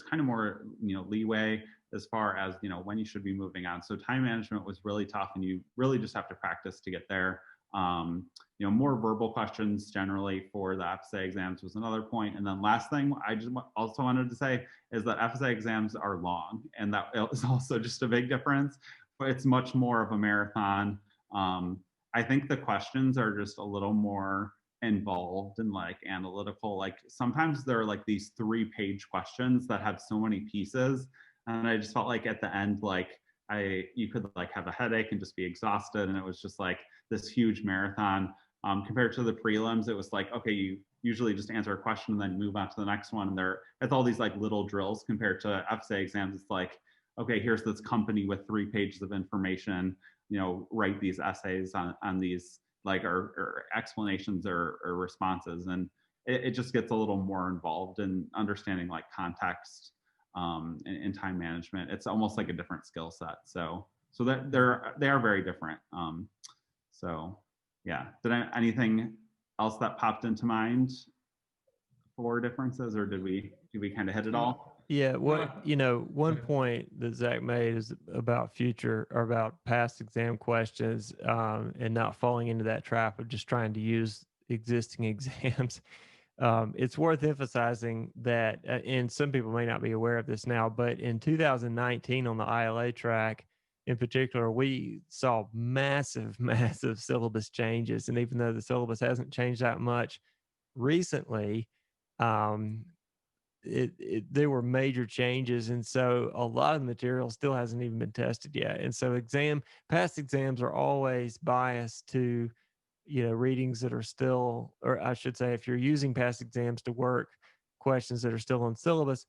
kind of more, you know, leeway as far as, you know, when you should be moving on. So time management was really tough and you really just have to practice to get there. You know, more verbal questions generally for the FSA exams was another point. And then last thing I just also wanted to say is that FSA exams are long, and that is also just a big difference, but it's much more of a marathon. I think the questions are just a little more involved and like analytical. Like sometimes there are like these 3-page questions that have so many pieces. And I just felt like at the end, like you could like have a headache and just be exhausted. And it was just like this huge marathon. Compared to the prelims, it was like, okay, you usually just answer a question and then move on to the next one. And it's all these like little drills. Compared to FSA exams, it's like, okay, here's this company with 3 pages of information, you know, write these essays on these like or explanations or responses. And it just gets a little more involved in understanding like context and time management. It's almost like a different skill set. So that they are very different. So yeah, anything else that popped into mind for differences, or did we kind of hit it all? Yeah, one point that Zach made is about past exam questions and not falling into that trap of just trying to use existing exams. It's worth emphasizing that, and some people may not be aware of this now, but in 2019 on the ILA track in particular, we saw massive syllabus changes. And even though the syllabus hasn't changed that much recently, there were major changes. And so a lot of the material still hasn't even been tested yet. And so past exams are always biased to, you know, readings that are still, or I should say, if you're using past exams to work questions that are still on syllabus,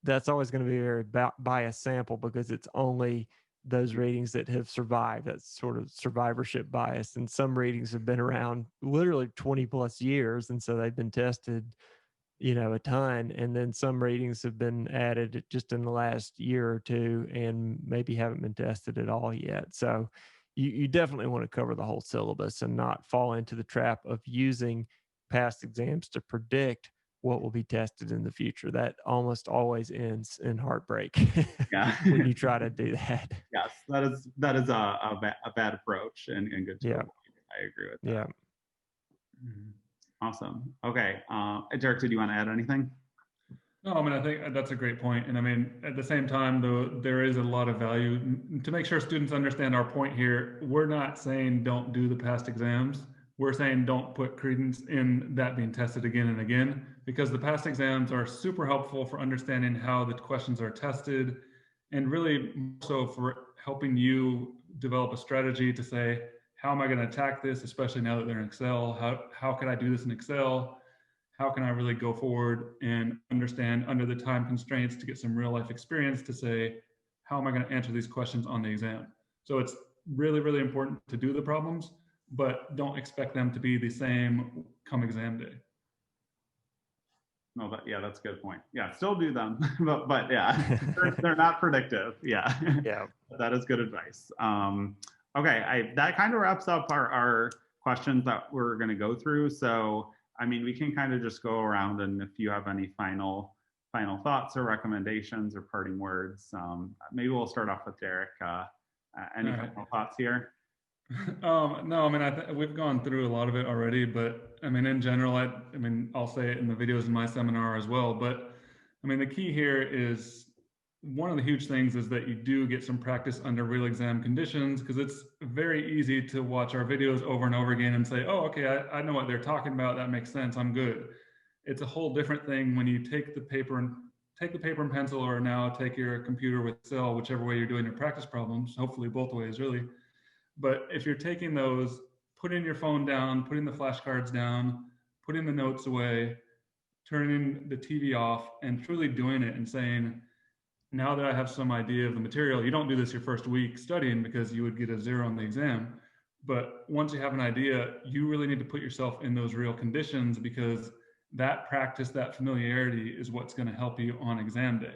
that's always going to be a very biased sample because it's only those readings that have survived. That's sort of survivorship bias. And some readings have been around literally 20 plus years. And so they've been tested, you know, a ton. And then some readings have been added just in the last year or two and maybe haven't been tested at all yet. So you definitely want to cover the whole syllabus and not fall into the trap of using past exams to predict what will be tested in the future. That almost always ends in heartbreak when you try to do that. Yes, that is a bad approach and good to avoid. I agree with that. Yeah. Awesome. Okay. Derek, did you want to add anything? No, I mean, I think that's a great point. And I mean, at the same time, though, there is a lot of value to make sure students understand our point here. We're not saying don't do the past exams. We're saying don't put credence in that being tested again and again, because the past exams are super helpful for understanding how the questions are tested and really so for helping you develop a strategy to say, how am I going to attack this, especially now that they're in Excel? How can I do this in Excel? How can I really go forward and understand under the time constraints to get some real life experience to say, how am I going to answer these questions on the exam? So it's really, really important to do the problems, but don't expect them to be the same come exam day. No, yeah, that's a good point. Yeah, still do them, but yeah, they're not predictive. Yeah, Yeah. That is good advice. Okay, that kind of wraps up our questions that we're going to go through. So, I mean, we can kind of just go around, and if you have any final thoughts or recommendations or parting words, maybe we'll start off with Derek. Any final thoughts here? No, I mean, we've gone through a lot of it already, but I mean, in general, I mean, I'll say it in the videos in my seminar as well, but I mean, the key here is one of the huge things is that you do get some practice under real exam conditions, because it's very easy to watch our videos over and over again and say, oh, okay, I know what they're talking about. That makes sense. I'm good. It's a whole different thing when you take the paper and pencil, or now take your computer with Excel, whichever way you're doing your practice problems, hopefully both ways really. But if you're taking those, putting your phone down, putting the flashcards down, putting the notes away, turning the TV off, and truly doing it and saying, now that I have some idea of the material, you don't do this your first week studying because you would get a 0 on the exam. But once you have an idea, you really need to put yourself in those real conditions, because that practice, that familiarity is what's going to help you on exam day.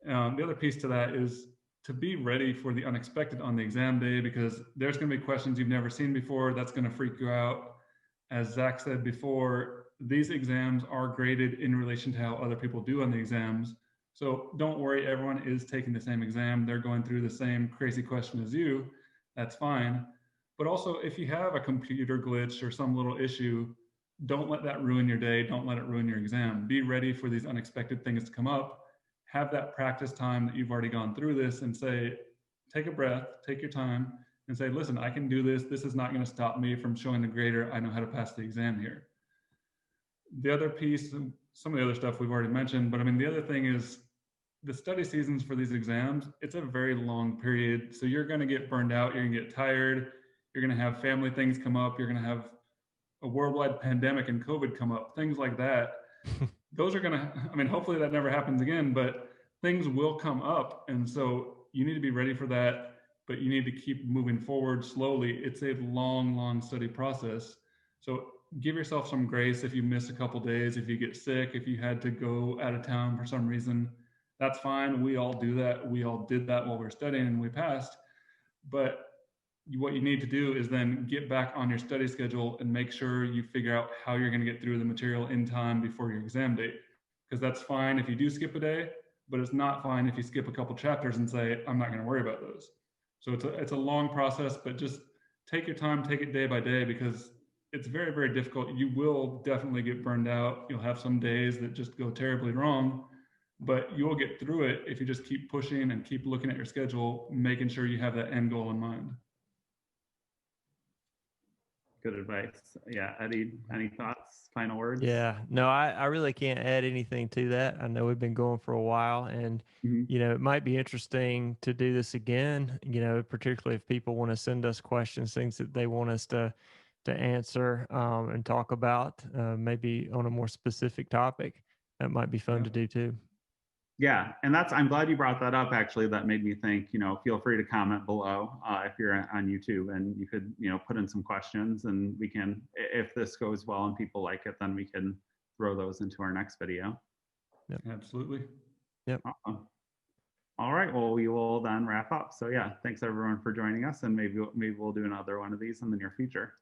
The other piece to that is to be ready for the unexpected on the exam day, because there's going to be questions you've never seen before. That's going to freak you out. As Zach said before, these exams are graded in relation to how other people do on the exams. So don't worry, everyone is taking the same exam. They're going through the same crazy question as you. That's fine. But also, if you have a computer glitch or some little issue, don't let that ruin your day. Don't let it ruin your exam. Be ready for these unexpected things to come up. Have that practice time that you've already gone through this, and say, take a breath, take your time, and say, listen, I can do this. This is not going to stop me from showing the grader I know how to pass the exam here. The other piece, some of the other stuff we've already mentioned, but I mean, the other thing is the study seasons for these exams, it's a very long period. So you're going to get burned out. You're going to get tired. You're going to have family things come up. You're going to have a worldwide pandemic and COVID come up, things like that. Those are going to, I mean, hopefully that never happens again, but things will come up. And so you need to be ready for that, but you need to keep moving forward slowly. It's a long, long study process. So give yourself some grace if you miss a couple days, if you get sick, if you had to go out of town for some reason, that's fine. We all do that. We all did that while we were studying and we passed. But what you need to do is then get back on your study schedule and make sure you figure out how you're going to get through the material in time before your exam date. Because that's fine if you do skip a day, but it's not fine if you skip a couple chapters and say, I'm not going to worry about those. So it's a long process, but just take your time, take it day by day, because it's very, very difficult. You will definitely get burned out. You'll have some days that just go terribly wrong, but you will get through it if you just keep pushing and keep looking at your schedule, making sure you have that end goal in mind. Good advice. Yeah, Eddie, any thoughts, final words? Yeah, no, I really can't add anything to that. I know we've been going for a while, and you know, it might be interesting to do this again, you know, particularly if people want to send us questions, things that they want us to answer and talk about, maybe on a more specific topic. That might be fun to do too. Yeah, and I'm glad you brought that up. Actually, that made me think, you know, feel free to comment below if you're on YouTube, and you could, you know, put in some questions, and we can, if this goes well and people like it, then we can throw those into our next video. Yep. Absolutely. Yep. Awesome. All right, well, we will then wrap up. So yeah, thanks everyone for joining us, and maybe we'll do another one of these in the near future.